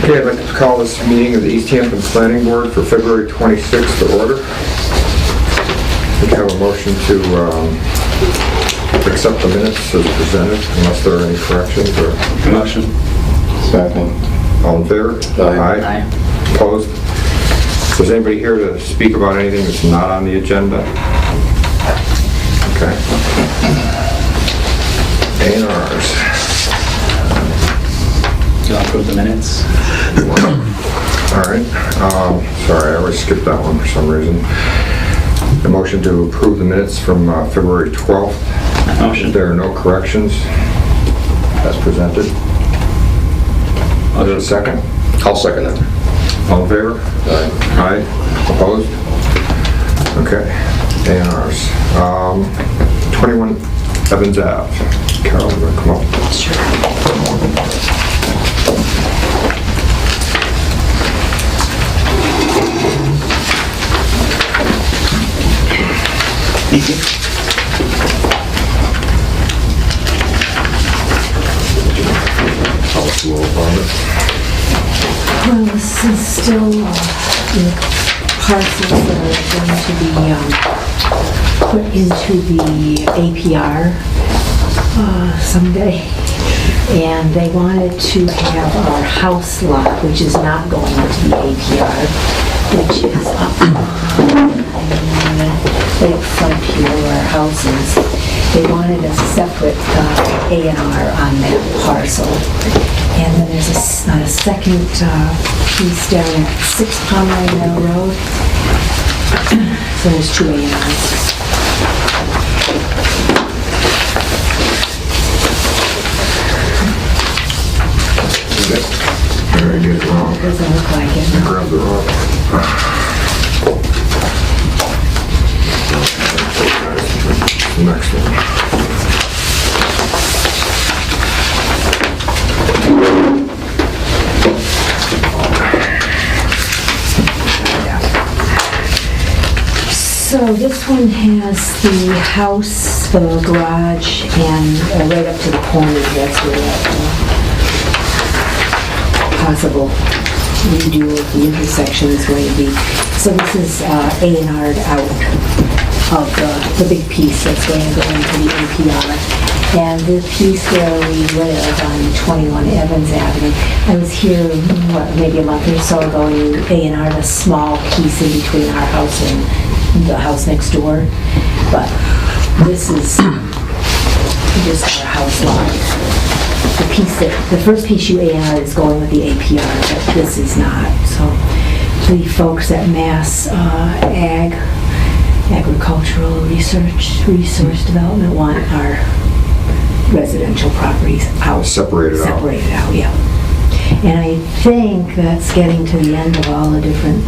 Okay, I'd like to call this meeting of the East Hampton Planning Board for February 26th to order. We have a motion to accept the minutes as presented, unless there are any corrections or... Motion. Second. All in favor? Aye. Opposed? Is anybody here to speak about anything that's not on the agenda? Okay. A&Rs. Do you want to approve the minutes? All right. Sorry, I always skipped that one for some reason. The motion to approve the minutes from February 12th. Motion. There are no corrections as presented. Is there a second? I'll second that. All in favor? Aye. Opposed? Okay. A&Rs. 21 Evans Ave. Carol, you want to come up? Sure. Thank you. Tell us a little about it. Well, this is still the parcels that are going to be put into the APR someday. And they wanted to have our house lot, which is not going into the APR, which is up lakefront here where our house is. They wanted a separate A&R on that parcel. And then there's a second piece down at 6 Pomeroy Meadow Road. So there's two A&Rs. Very good. Wrong. Doesn't look like You it. grabbed the wrong one. Next one. So this one has the house, the garage, and right up to the corner, that's where that possible redo of the intersection is going to be. So this is A&R'd out of the big piece that's going to go into the APR. And the piece where we live on 21 Evans Avenue, I was here, maybe a month or so ago, and you A&R'd a small piece in between our house and the house next door. But this is just our house lot. The first piece you A&R is going with the APR, but this is not. So the folks at Mass Agricultural Resource Development want our residential properties out. Separated out. Separated out, yeah. And I think that's getting to the end of all the different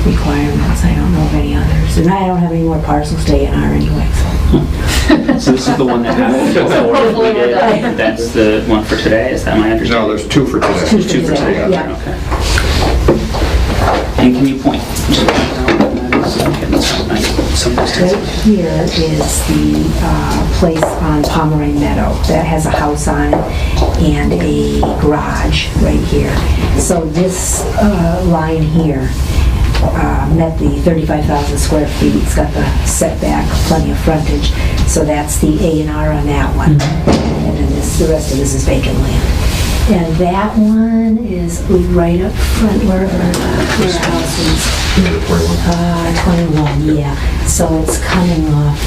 requirements. I don't know of any others. And I don't have any more parcels to A&R anyway, so. So this is the one that before we did. That's the one for today. Is that my understanding? No, there's two for today. There's two for today. Yeah. Okay. And can you point? Some distance. Right here is the place on Pomeroy Meadow that has a house on it and a garage right here. So this line here met the 35,000 square feet. It's got the setback, plenty of frontage. So that's the A&R on that one. And then the rest of this is vacant land. And that one is right up front where our house is. 21, yeah. So it's coming off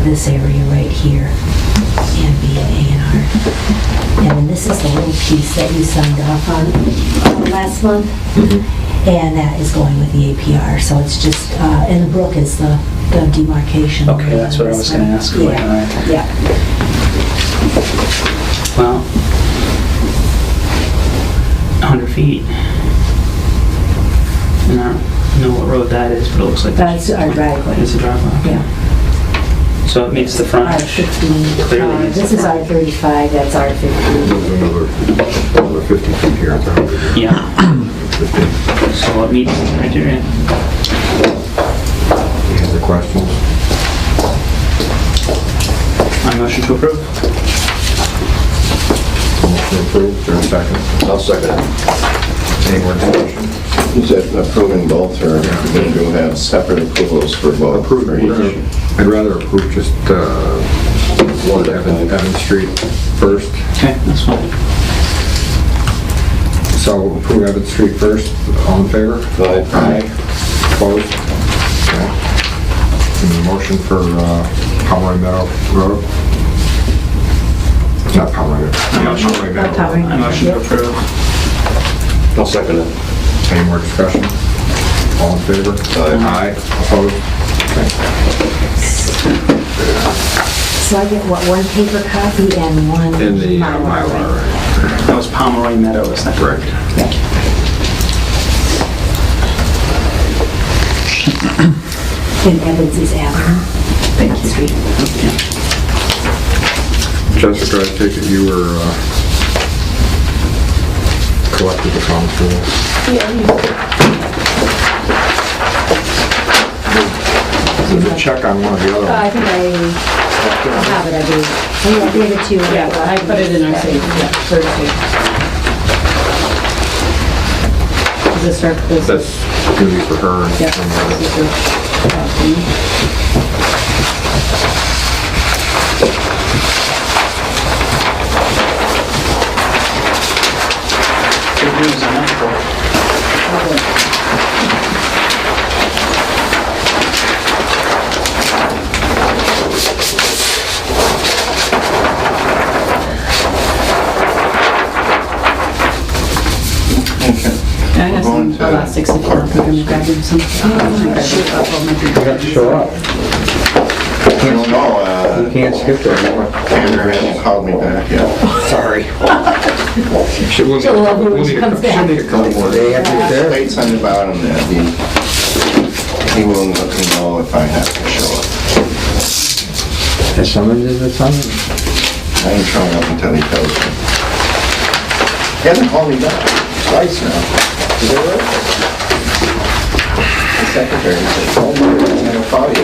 this area right here and be an A&R. And then this is the little piece that you signed off on last month. And that is going with the APR. So it's just, and the brook is the demarcation. Okay, that's what I was going to ask. Yeah. Yeah. Well, 100 feet. And I don't know what road that is, but it looks like That's our driveway. it's a driveway. Okay. Yeah. So it meets the front. R15. Clearly meets This the is front. R35, that's R15. There's another 50 feet here. Yeah. So it meets the criteria. Any other questions? My motion to approve. Motion approved. Is there a second? I'll second it. Any more discussion? Is that approving both, or did you have separate approvals for both? Approve, for each? I'd rather approve just one Evans Street first. Okay, that's fine. So approve Evans Street first. All in favor? Aye. Opposed? Okay. Any motion for Pomeroy Meadow Road? It's not Pomeroy Meadow. Yeah, Pomeroy Meadow. Pomeroy. I motion to approve. I'll second it. Any more discussion? All in favor? Aye. Opposed? Okay. So I get, what, one paper copy and one In the Mylar? Mylar. That was Pomeroy Meadow, is that correct? And Evans is Avenue. Thank you. Street. Jessica, I take it you were collected the comments for this? There's a check on one of the other I ones. think I have it, I believe. Oh, yeah, I gave it to you. Yeah, I put it in our safe, yeah, Thursday. Is this her? That's gonna be for her. Yeah, this is her. Good news on that front. I have some elastics if you want, we're gonna grab you some. You have to show up. You can't skip it. Andrew hasn't called me back yet. Sorry. We'll She'll love you when she need a comes couple- she'll back. need a couple more. They have to there. States on the bottom that he will let me know if I have to show up. The summons is the summons? I ain't showing up until he tells me. He hasn't called me back twice now. Is that right? The secretary said, "Oh, I'm gonna call you."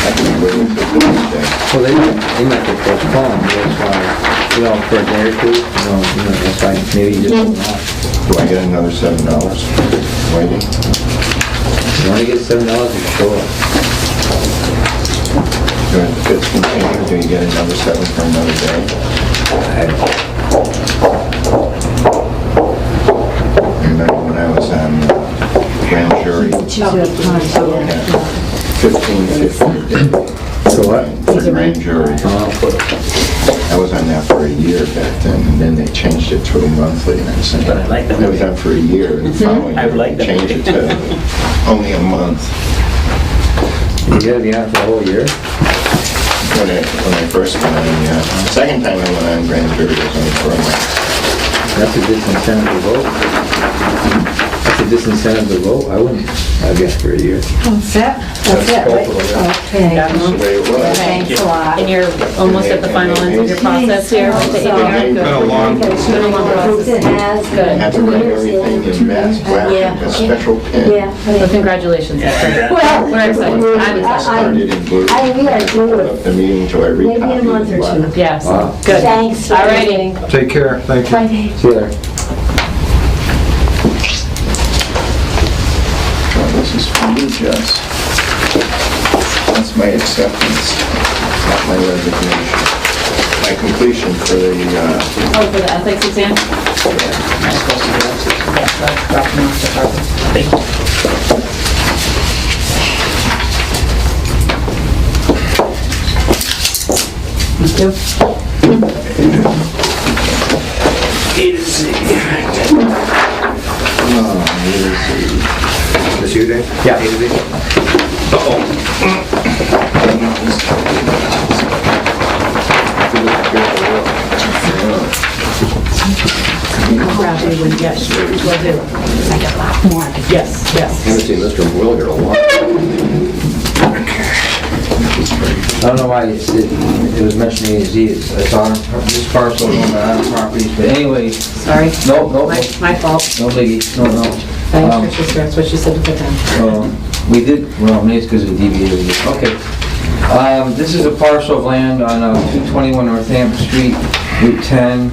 I can be waiting till Tuesday. Well, they might get postponed, that's why, for a day or two, that's why maybe you just hold off. Do I get another $7 waiting? You only get $7 if you show up. If it's continued, do you get another 7 for another day? I remember when I was on grand jury, $15.50 a day. So what? For grand jury. I was on that for a year back then, and then they changed it to a monthly, and I said, But I like that. I was on for a year, and the following I year, like they that. changed it to only a month. You gotta be on for the whole year? When I first went on, yeah. The second time I went on grand jury was only for a month. That's a disincentive to vote. That's a disincentive to vote, I wouldn't, I guess, for a year. That's it, right? Okay. That's the way it was. Thanks a lot. And you're almost at the final end of your process here with the APR? It's been a long, It has, I had to write everything in mass black with a special pen. yeah. So congratulations, that's great. Well, We're excited, I'm excited. Started in blue. we are doing Up the meeting till I maybe recopied a month it or in black. two. Yes, Wow. good. Thanks. All righty. take care, thank you. Bye, Dave. See you there. Well, this is for you, Jess. That's my acceptance, not my resignation. My completion for the, Oh, for the ethics exam? Am I supposed to do that? Yeah, drop them off to Harvard. Thank you. Thank you. Is you, Dave? Yeah. A to Z? Probably would, yes, will do. I got a lot more. Yes, yes. haven't seen Mr. Will here in a while. I don't know why it was mentioned A to Z, it's on this parcel on our properties, but anyway, Sorry. no, My fault. no biggie, no. Thanks, your sister, that's what she said to put down. We did, well, maybe it's because of the DBA. Okay. This is a parcel of land on 221 Northampton Street, Route 10.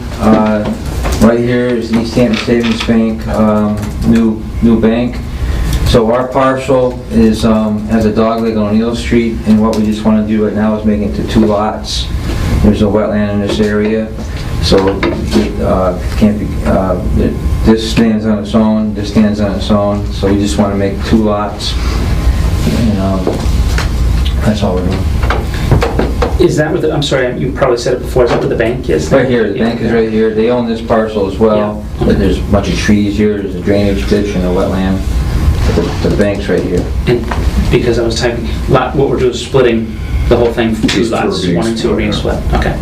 Right here is East Hampton Savings Bank, new bank. So our parcel is, has a dogleg on O'Neill Street, and what we just want to do right now is make it into 2 lots. There's a wetland in this area, so it can't be, this stands on its own, this stands on its own, so we just want to make 2 lots. And that's all we're doing. Is that what the, I'm sorry, you probably said it before, is that what the bank is? Right here, the bank is right here. They own this parcel as well, but there's a bunch of trees here, there's a drainage ditch and a wetland. But the bank's right here. And because I was typing, what we're doing is splitting the whole thing for 2 These two are lots, being 1 and 2 are being split, okay.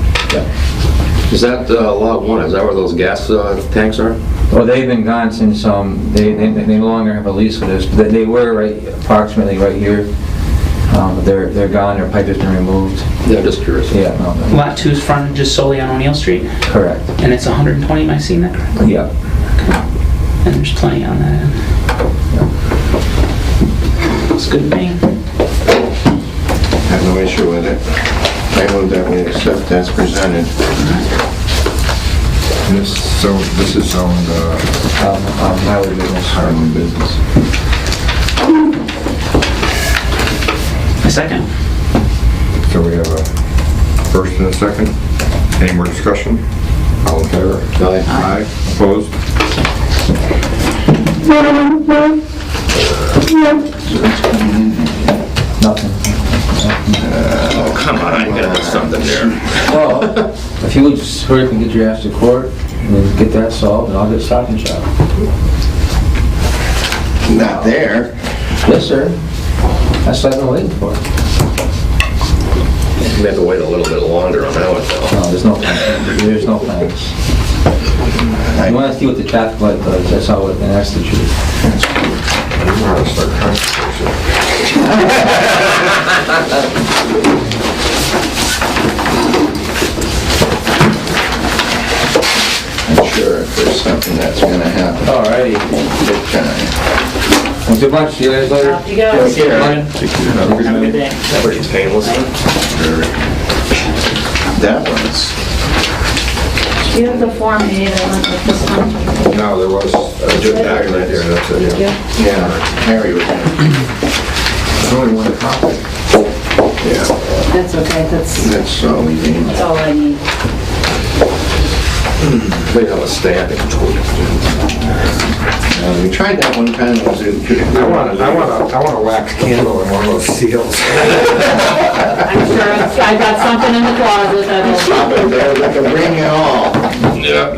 Is that lot 1, is that where those gas tanks are? Well, they've been gone since, they no longer have a lease for this. They were right, approximately right here. But they're gone, their pipe has been removed. Yeah, just curious. Yeah, no, Lot 2's frontage just solely on O'Neill Street, correct. and it's 120, am I seeing that correctly? Yeah. And there's plenty on that end. It's good to me. Have no issue with it. I move that we accept as presented. This is zoned Highway business. highway business. A second. So we have a first and a second. Any more discussion? All in favor? Aye. Aye. Opposed? Nothing. Oh, come on, you gotta put something there. Well, if you would just hurry up and get your ass to court, and then get that solved, and I'll get Stop and Shop. Not there. Yes, sir. That's what I've been waiting for. You have to wait a little bit longer on that one though. No, there's no plans. You want to see what the traffic light does, that's all, and that's the truth. I don't know how to start controversy. I'm sure if there's something that's gonna happen, Alrighty. big time. Thanks a bunch, see you guys later. Off you go. Take care. Have a good day. Pretty painless. That one's, Do you have the Form A that went with this one? No, there was just back right there, that's it, yeah. yeah, Harry was in. There's only one copy. Yeah, That's okay, that's all we need. that's all I need. They have a stamp. We tried that one time, it was I want a wax candle and one of those seals. I'm sure I got something in the closet They can bring it all. Yeah.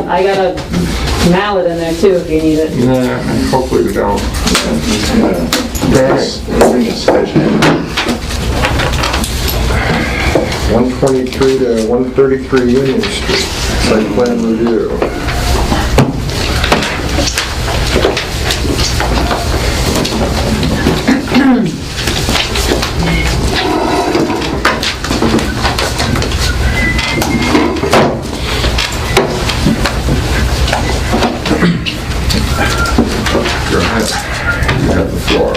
I got a mallet in there too if you need it. Nah, hopefully we don't. Bring a sledgehammer. 123 to 133 Union Street, site plan review. Go ahead. You have the floor.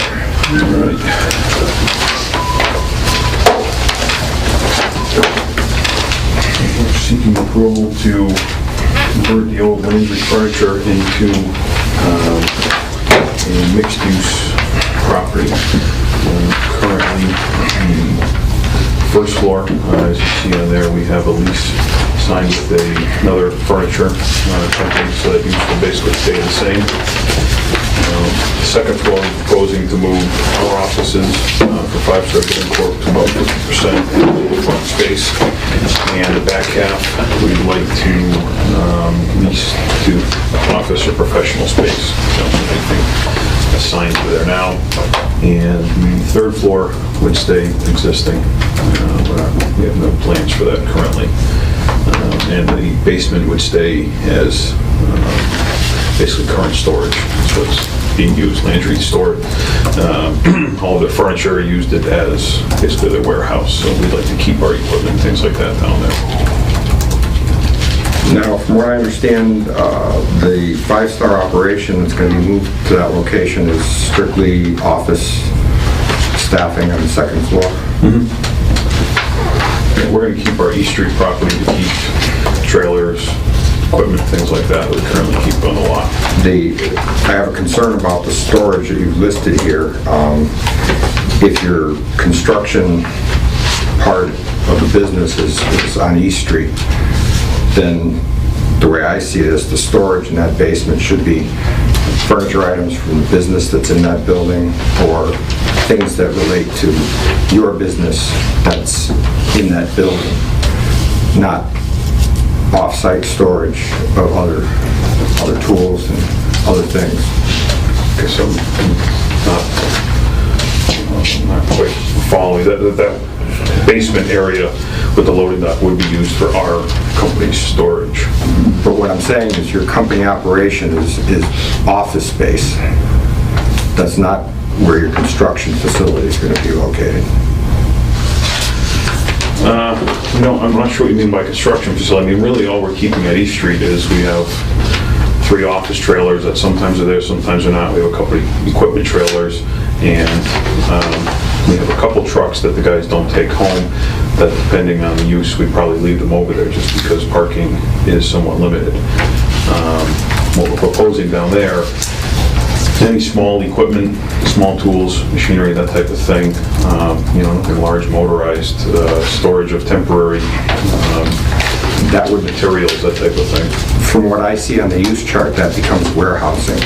We're seeking approval to convert the old Landry furniture into a mixed-use property. Currently, the first floor, as you see on there, we have a lease signed with another furniture company, so that use will basically stay the same. The second floor, we're proposing to move our offices for 5 Circuit Corp. to about 50% front space, and the back half we'd like to lease to office or professional space. So anything assigned to there now. And the third floor would stay existing. We have no plans for that currently. And the basement would stay as basically current storage. So it's being used, Landry stored all of their furniture, used it as basically their warehouse. So we'd like to keep our equipment, things like that down there. Now, from what I understand, the 5-star operation that's going to be moved to that location is strictly office staffing on the second floor. Yeah, we're going to keep our East Street property to keep trailers, equipment, things like that we currently keep on the lot. I have a concern about the storage that you've listed here. If your construction part of the business is on East Street, then the way I see this, the storage in that basement should be furniture items from the business that's in that building, or things that relate to your business that's in that building, not off-site storage of other tools and other things. Okay, so I'm not quite following. That basement area with the loading dock would be used for our company's storage. But what I'm saying is your company operation is office space. That's not where your construction facility is going to be located. No, I'm not sure what you mean by construction facility. I mean, really all we're keeping at East Street is we have 3 office trailers that sometimes are there, sometimes they're not. We have a couple of equipment trailers, and we have a couple trucks that the guys don't take home, that depending on the use, we probably leave them over there just because parking is somewhat limited. What we're proposing down there, any small equipment, small tools, machinery, that type of thing, nothing large motorized, storage of temporary materials, that type of thing. From what I see on the use chart, that becomes warehousing,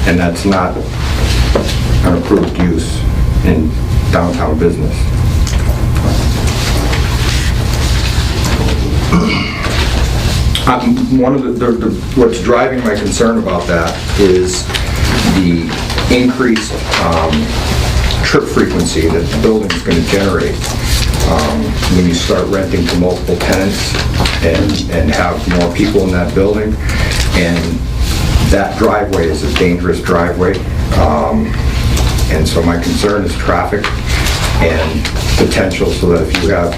and that's not an approved use in downtown business. One of what's driving my concern about that is the increased trip frequency that the building is going to generate when you start renting to multiple tenants and have more people in that building. And that driveway is a dangerous driveway. And so my concern is traffic and potential, so that if you have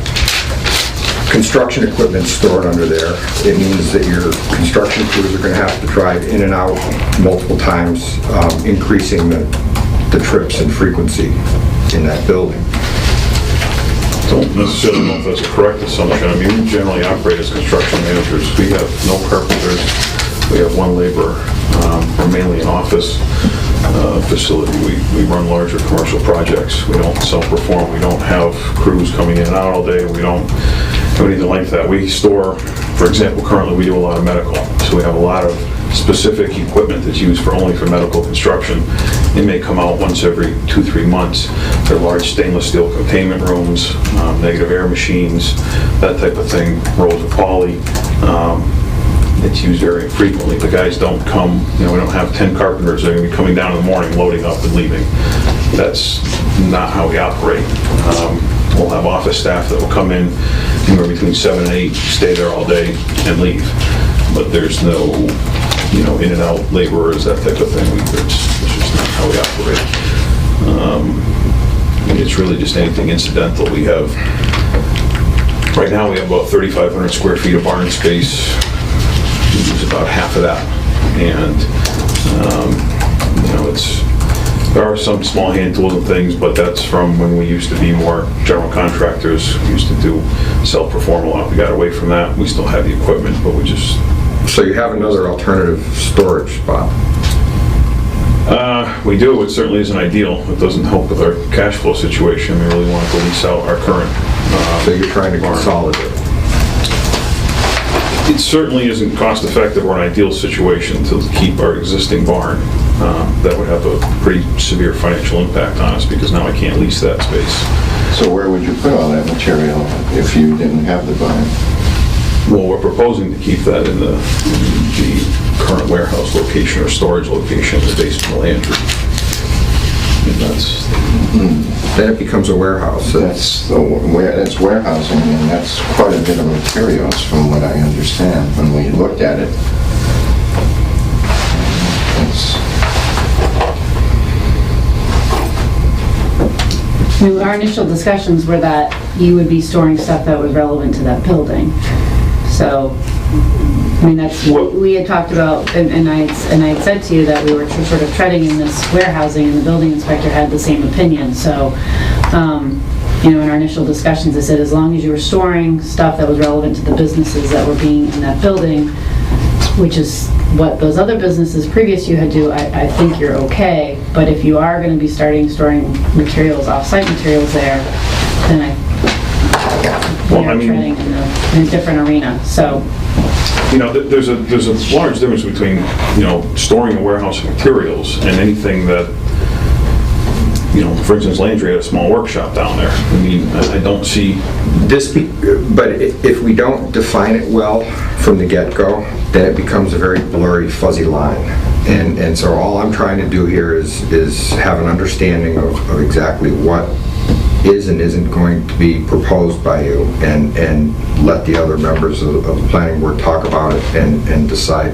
construction equipment stored under there, it means that your construction crews are going to have to drive in and out multiple times, increasing the trips and frequency in that building. Don't necessarily know if that's a correct assumption. I mean, we generally operate as construction managers. We have no carpenters. We have 1 laborer. We're mainly an office facility. We run larger commercial projects. We don't self-perform. We don't have crews coming in and out all day. We don't do anything like that. We store, for example, currently we do a lot of medical. So we have a lot of specific equipment that's used only for medical construction. It may come out once every 2-3 months. They're large stainless steel containment rooms, negative air machines, that type of thing, rolls of poly. It's used very frequently. The guys don't come, we don't have 10 carpenters that are going to be coming down in the morning, loading up and leaving. That's not how we operate. We'll have office staff that will come in anywhere between 7 and 8, stay there all day and leave. But there's no, in and out laborers, that type of thing. It's just not how we operate. It's really just anything incidental. We have, right now we have about 3,500 square feet of barn space. We use about half of that. And, there are some small hand tools and things, but that's from when we used to be more general contractors. We used to do self-perform a lot. We got away from that. We still have the equipment, but we just... So you have another alternative storage spot? We do. It certainly isn't ideal. It doesn't help with our cash flow situation. We really want to lease out our current So you're trying to consolidate? It certainly isn't cost effective or an ideal situation to keep our existing barn. That would have a pretty severe financial impact on us because now I can't lease that space. So where would you put all that material if you didn't have the barn? Well, we're proposing to keep that in the current warehouse location or storage location in the basement of the laundry. And that's... Then it becomes a warehouse. That's warehousing, and that's quite a bit of materials from what I understand when we looked at it. Our initial discussions were that you would be storing stuff that was relevant to that building. So, that's what we had talked about, and I had said to you that we were sort of treading in this warehousing, and the building inspector had the same opinion. So, in our initial discussions, I said as long as you were storing stuff that was relevant to the businesses that were being in that building, which is what those other businesses previous you had to do, I think you're okay. But if you are going to be storing materials, off-site materials there, then Well, I you're mean- treading in a different arena. So, There's a large difference between, storing a warehouse of materials and anything that, for instance, Landry had a small workshop down there. I mean, I don't see, But if we don't define it well from the get-go, then it becomes a very blurry, fuzzy line. And so all I'm trying to do here is have an understanding of exactly what is and isn't going to be proposed by you, and let the other members of the planning board talk about it and decide.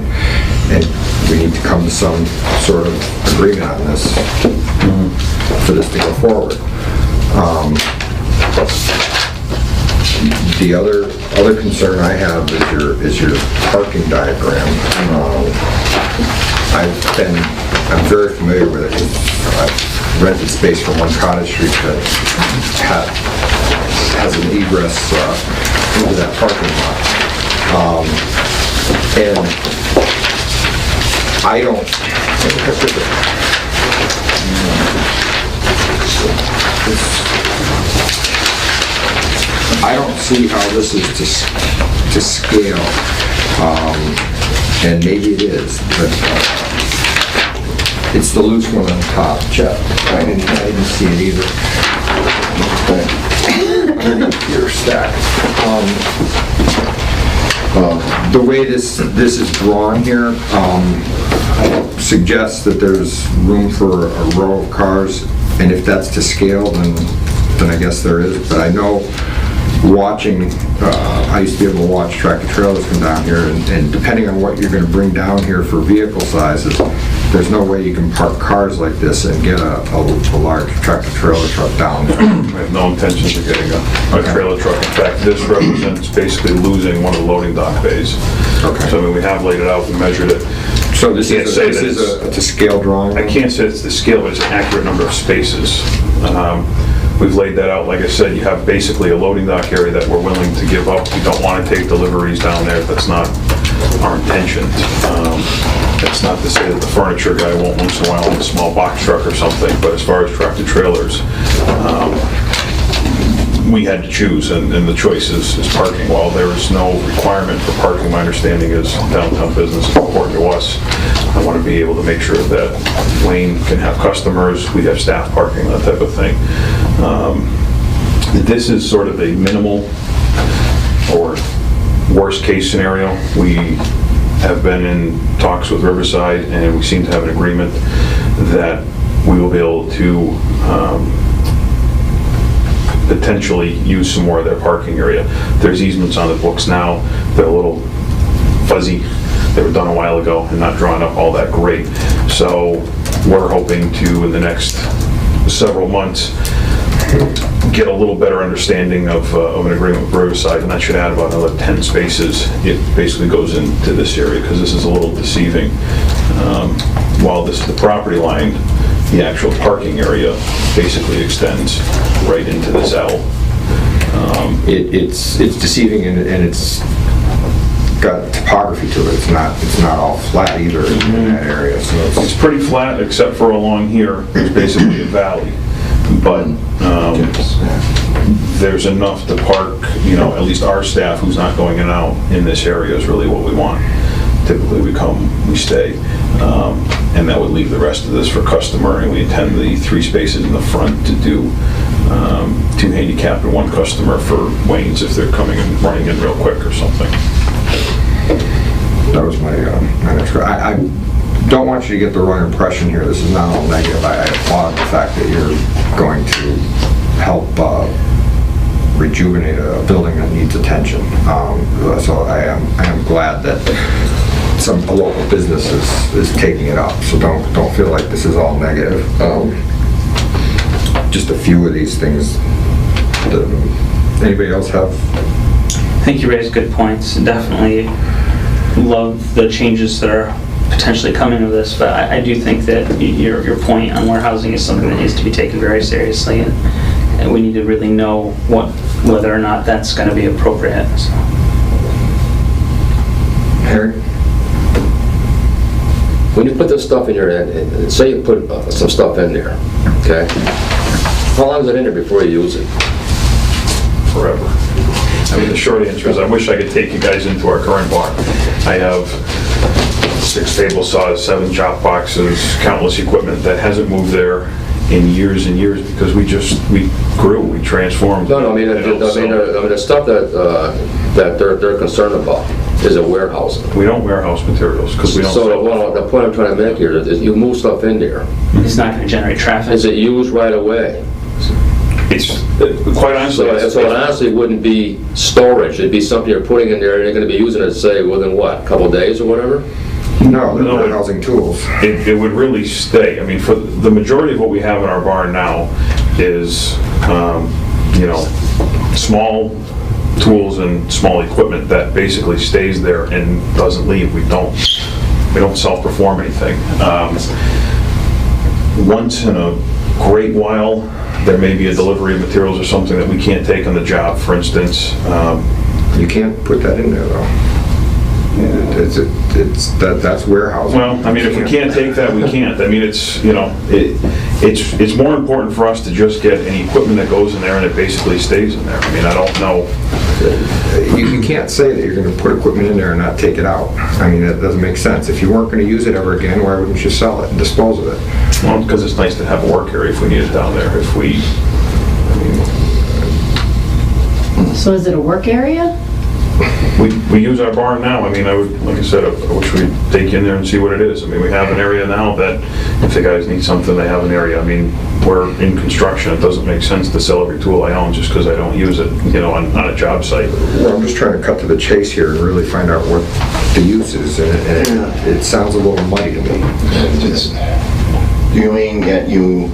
And we need to come to some sort of agreement on this for this to go forward. The other concern I have is your parking diagram. I'm very familiar with it. I've rented space from one Cottage Street that has an egress into that parking lot. And I don't, see how this is to scale. And maybe it is, but it's the loose one on top, Jeff. I didn't see it either. But underneath your stack. The way this is drawn here suggests that there's room for a row of cars, and if that's to scale, then I guess there is. But I know watching, I used to be able to watch tractor trailers come down here, and depending on what you're going to bring down here for vehicle sizes, there's no way you can park cars like this and get a large tractor trailer truck down there. I have no intentions of getting a trailer truck. In fact, this represents basically losing one of the loading dock bays. Okay. So I mean, we have laid it out, we measured it. So this Can't say that is a to scale drawing? I can't say it's the scale, but it's an accurate number of spaces. We've laid that out, like I said, you have basically a loading dock area that we're willing to give up. We don't want to take deliveries down there. That's not our intention. That's not to say that the furniture guy won't once in a while have a small box truck or something, but as far as tractor trailers, we had to choose, and the choice is parking. While there is no requirement for parking, my understanding is downtown business is important to us. I want to be able to make sure that Wayne can have customers, we have staff parking, that type of thing. This is sort of a minimal or worst case scenario. We have been in talks with Riverside, and we seem to have an agreement that we will be able to potentially use some more of their parking area. There's easements on the books now. They're a little fuzzy. They were done a while ago and not drawn up all that great. So we're hoping to, in the next several months, get a little better understanding of an agreement with Riverside, and that should add about another 10 spaces. It basically goes into this area because this is a little deceiving. While this is the property line, the actual parking area basically extends right into this L. It's deceiving, and it's got topography to it. It's not all flat either in that area. So It's pretty flat except for along here. It's basically a valley, but there's enough to park. At least our staff who's not going in and out in this area is really what we want. Typically we stay, and that would leave the rest of this for customer, and we intend the 3 spaces in the front to do 2 handicapped and 1 customer for Wayne's if they're coming and running in real quick or something. that was my next. I don't want you to get the wrong impression here. This is not all negative. I applaud the fact that you're going to help rejuvenate a building that needs attention. So I am glad that a local business is taking it up. So don't feel like this is all negative. Just a few of these things. Anybody else have? I think you raised good points. Definitely love the changes that are potentially coming of this, but I do think that your point on warehousing is something that needs to be taken very seriously, and we need to really know whether or not that's going to be appropriate. So. Harry? put this stuff in here, and say you put some stuff in there, okay? How long is it in there before you use it? Forever. I mean, the short answer is I wish I could take you guys into our current barn. I have 6 table saws, 7 chop boxes, countless equipment that hasn't moved there in years and years because we grew, we transformed. No, I mean, the stuff that they're concerned about is a warehousing. We don't warehouse materials because we don't So sell. the point I'm trying to make here is you move stuff in there. It's not going to generate traffic. Is it used right away? It's, quite honestly, So it honestly wouldn't be storage, it'd be something you're putting in there and you're gonna be using it, say, within what, a couple of days or whatever? No, they're warehousing tools. it would really stay. I mean, for the majority of what we have in our barn now is, small tools and small equipment that basically stays there and doesn't leave. We don't self-perform anything. Once in a great while, there may be a delivery of materials or something that we can't take on the job, for instance. You can't put that in there, though. That's warehousing. Well, I mean, if we can't take that, we can't. I mean, it's more important for us to just get any equipment that goes in there and it basically stays in there. I mean, I don't know. You can't say that you're going to put equipment in there and not take it out. I mean, that doesn't make sense. If you weren't going to use it ever again, why wouldn't you sell it and dispose of it? Well, because it's nice to have a work area if we need it down there. So is it a work area? We use our barn now. I mean, like I said, I wish we'd take you in there and see what it is. I mean, we have an area now that if the guys need something, they have an area. I mean, we're in construction. It doesn't make sense to sell every tool I own just because I don't use it, on a job site. Well, I'm just trying to cut to the chase here and really find out what the use is, and it sounds a little muddy to me. Just, do you mean that you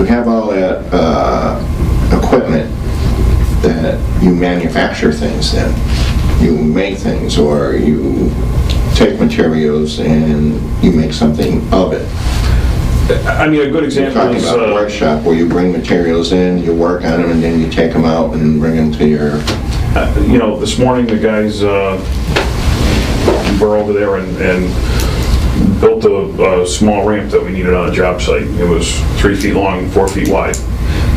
have all that equipment that you manufacture things then? You make things, or you take materials and you make something of it? I mean, a good You're example talking is... about a workshop where you bring materials in, you work on them, and then you take them out and bring them to your... this morning the guys were over there and built a small ramp that we needed on a job site. It was 3 feet long, 4 feet wide.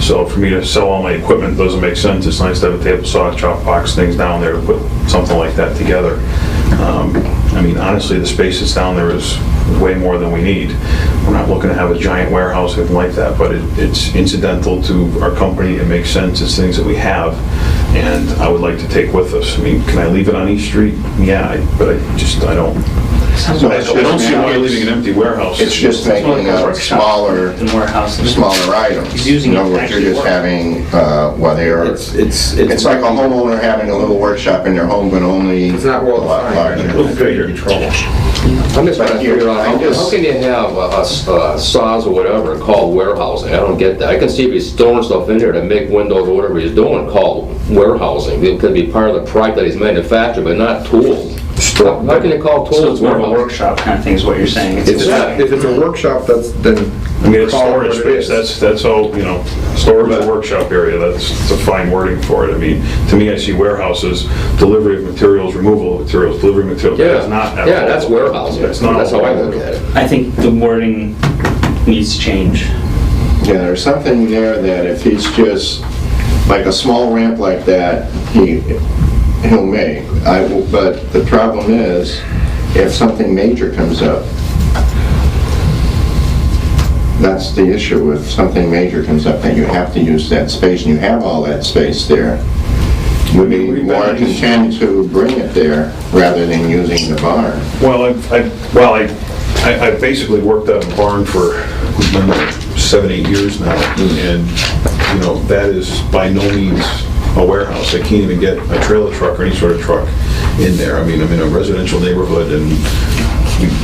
So for me to sell all my equipment doesn't make sense. It's nice to have a table saw, chop box, things down there to put something like that together. I mean, honestly, the space that's down there is way more than we need. We're not looking to have a giant warehouse or anything like that, but it's incidental to our company. It makes sense. It's things that we have, and I would like to take with us. I mean, can I leave it on East Street? Yeah, but I don't. So I don't see why leaving an empty warehouse. It's just making out smaller items. He's using In it other words, you're actually just work. having, it's like a homeowner having a little workshop in their home, but only It's not well defined. Figure. I'm just trying to figure out, how can you have saws or whatever called warehousing? I don't get that. I can see if he's storing stuff in there to make windows or whatever he's doing called warehousing. It could be part of the product that he's manufacturing, but not tools. How can you call So tools it's more of a warehousing? workshop kind of thing is what you're saying. If it's a workshop, then... I mean, it's call it storage what it space, is. that's all, storage and workshop area, that's a fine wording for it. I mean, to me, I see warehouses, delivery of materials, removal of materials, delivery of materials. That is not at all- that's warehousing. That's not That's how I all. look at it. I think the wording needs to change. Yeah, there's something there that if he's just, like a small ramp like that, he'll make. But the problem is, if something major comes up, that's the issue. If something major comes up, then you have to use that space, and you have all that space there. Would be more content to bring it there rather than using the barn. Well, I've basically worked out in the barn for 7-8 years now, and, that is by no means a warehouse. I can't even get a trailer truck or any sort of truck in there. I mean, I'm in a residential neighborhood, and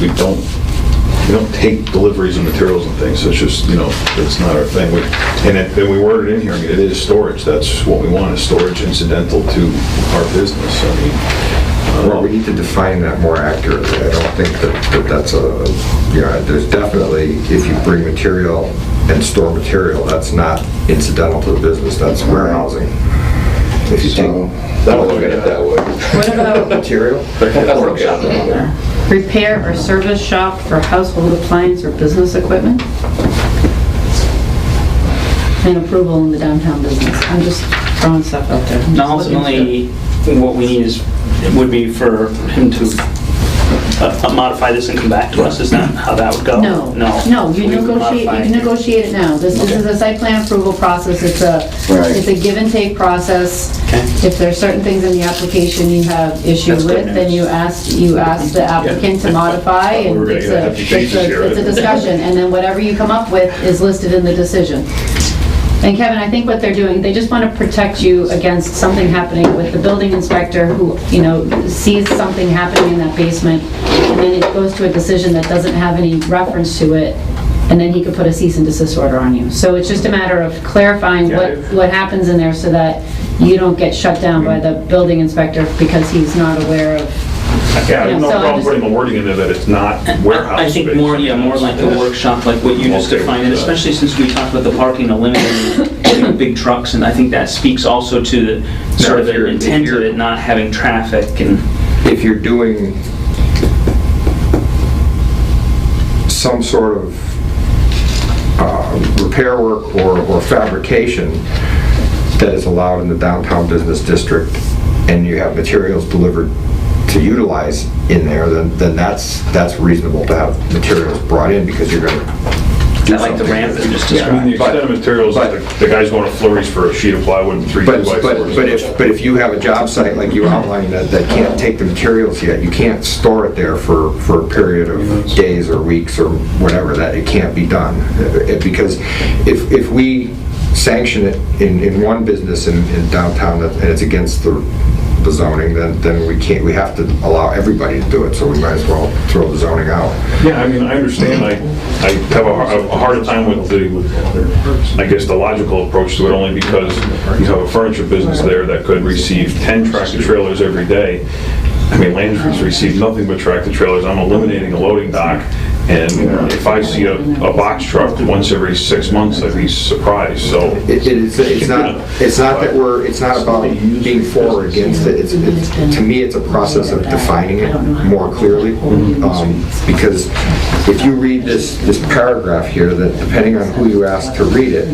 we don't take deliveries of materials and things. It's just, it's not our thing. And we word it in here. I mean, it is storage. That's what we want, is storage incidental to our business. I mean, Well, we need to define that more accurately. I don't think that that's there's definitely, if you bring material and store material, that's not incidental to the business, that's warehousing. if you take So, I don't look at it that way. What about material. That's Workshop on okay. there. repair or service shop for household appliance or business equipment? And approval in the downtown business. I'm just throwing stuff out there. I'm Now, just looking ultimately, what we need is, would be for him to modify this and come back to us, is that how that would go? No, no, you We would negotiate, you modify can it. negotiate it now. This is a site plan approval process, it's Right. it's a give and take process. Okay. If there's certain things in the application you have issue That's good with, then news. you ask the applicant to modify, We and were gonna it's get a a, hefty changes here. it's a discussion, and then whatever you come up with is listed in the decision. And Kevin, I think what they're doing, they just want to protect you against something happening with the building inspector who, sees something happening in that basement, and then it goes to a decision that doesn't have any reference to it, and then he could put a cease and desist order on you. So it's just a matter of clarifying what happens in there so that you don't get shut down by the building inspector because he's not aware of. Yeah, I have no So I'm problem just- putting the wording in there that it's not warehouse I think space. more like the workshop, like what you just Okay. defined, and especially since we talked about the parking eliminating big trucks, and I think that speaks also to the sort of if the you're- intent if of you're- it not having traffic and. If you're doing some sort of repair work or fabrication that is allowed in the downtown business district, and you have materials delivered to utilize in there, then that's reasonable to have materials brought in, because you're going to do I like the something ramp with that it. you just I mean, the described. extent of materials, the guy's going to Flurry's for a sheet of plywood and three But, 2x4s. but if you have a job site like you outlined that can't take the materials yet, you can't store it there for a period of days or weeks or whatever, that it can't be done. Because if we sanction it in one business in downtown and it's against the zoning, then we have to allow everybody to do it, so we might as well throw the zoning out. Yeah, I mean, I understand, I have a harder time with I guess, the logical approach to it, only because you have a furniture business there that could receive 10 tractor trailers every day. I mean, Landry's received nothing but tractor trailers. I'm eliminating a loading dock, and if I see a box truck once every 6 months, I'd be surprised, so. It's not about being for or against it. To me, it's a process of defining it more clearly. Because if you read this paragraph here, that depending on who you ask to read it,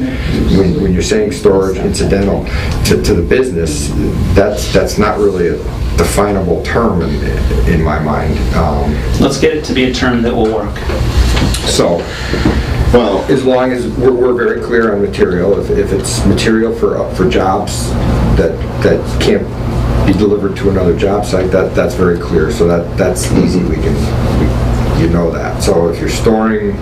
when you're saying storage incidental to the business, that's not really a definable term in my mind. Let's get it to be a term that will work. So, Well, as long as we're very clear on material, if it's material for jobs that can't be delivered to another job site, that's very clear. So that's easy. You know that. So if you're storing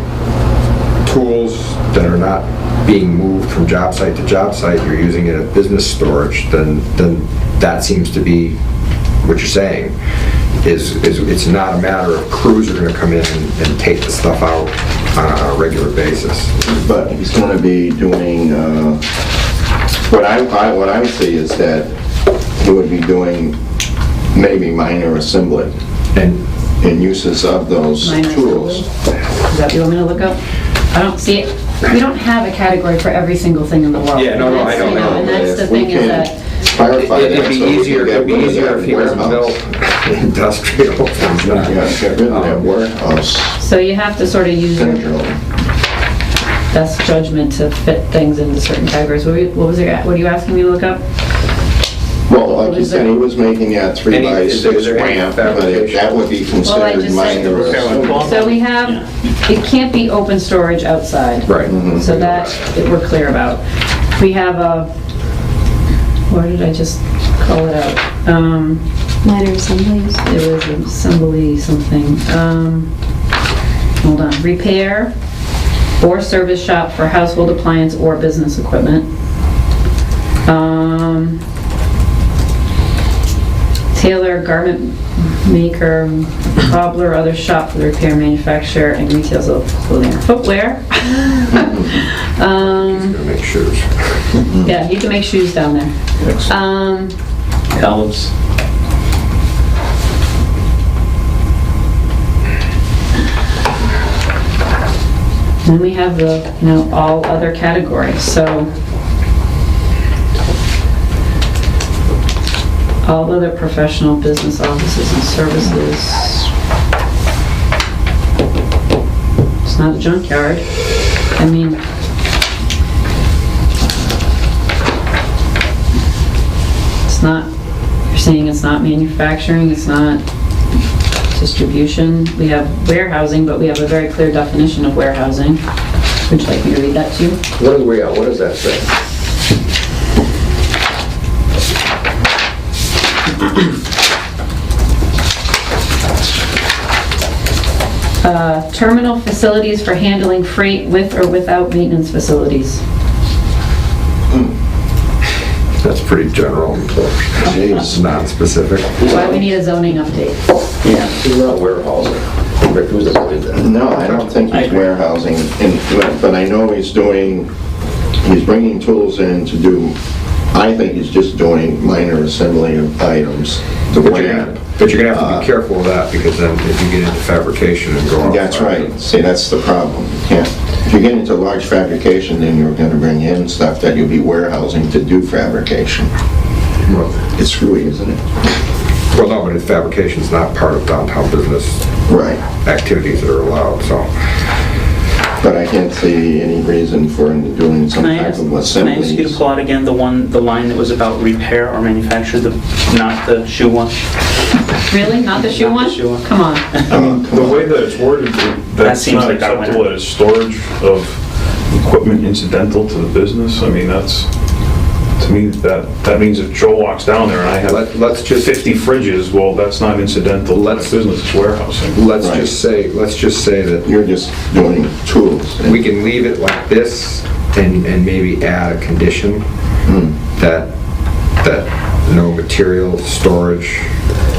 tools that are not being moved from job site to job site, you're using it as business storage, then that seems to be what you're saying. Is it's not a matter of crews are going to come in and take the stuff out on a regular basis. but he's going to be doing, what I would say is that he would be doing maybe minor assembly And and uses of those Minor tools. Is that what you want me to look up? I don't see it. We don't have a category for every single thing in the world. Yeah, no, And I that's, know, you I know, And that's the If we thing is can that, clarify that, it'd be so we can easier get rid of that if he doesn't build warehouse. industrial things. Yeah, get rid of that warehouse so you have to sort of use your syndrome. best judgment to fit things into certain categories. What are you asking me to look up? Well, like you said, he was making a 3x6 ramp, but if that would be Well, I considered just said- minor assembly. So we have, it can't be open storage outside. Right. So that we're clear about. We have a, where did I just call it out? Minor assemblies. It was assembly something. Hold on. Repair or service shop for household appliance or business equipment. Tailor, garment maker, cobbler, other shop for the repair, manufacturer, and retails of clothing or footwear. Gonna make shoes. Yeah, you can make shoes down there. Elves. Then we have the, all other categories, so. All other professional business offices and services. It's not a junkyard. I mean, it's not, you're saying it's not manufacturing, it's not distribution. We have warehousing, but we have a very clear definition of warehousing. Would you like me to read that to you? What does that say? Terminal facilities for handling freight with or without maintenance facilities. That's pretty general. It's not specific. Why we need a zoning update. Yeah. He's not warehousing. He refuses to do that. No, I don't think he's warehousing, but I know he's bringing tools in to do, I think he's just doing minor assembly of items. But you're gonna have to be careful of that, because then if you get into fabrication and go off. That's right. See, that's the problem. You can't, if you get into large fabrication, then you're gonna bring in stuff that you'll be warehousing to do fabrication. Well, It's screwy, isn't it? well, no, but fabrication's not part of downtown business Right. activities that are allowed, so. But I can't see any reason for him doing some Can I type ask, of can I ask you to assemblies. pull out again the line that was about repair or manufacture, not the shoe one? Really? Not the shoe Not the one? shoe one. Come on. The way that it's worded, that's seems not like a winner. acceptable as storage of equipment incidental to the business. I mean, that's, to me, that means if Joe walks down there and I have Let's just 50 fridges, well, that's not incidental to my business, it's warehousing. let's just say that You're just doing tools. we can leave it like this and maybe add a condition that no material storage,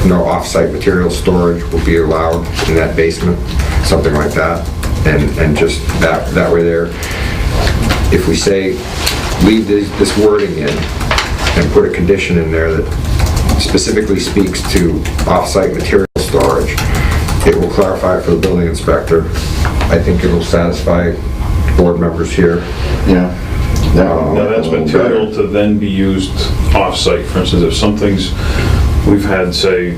no off-site material storage will be allowed in that basement, something like that, and just that way there. If we say, leave this wording in and put a condition in there that specifically speaks to off-site material storage, it will clarify it for the building inspector. I think it will satisfy board members here. Yeah. Now, that's material to then be used off-site. For instance, if something's, we've had, say,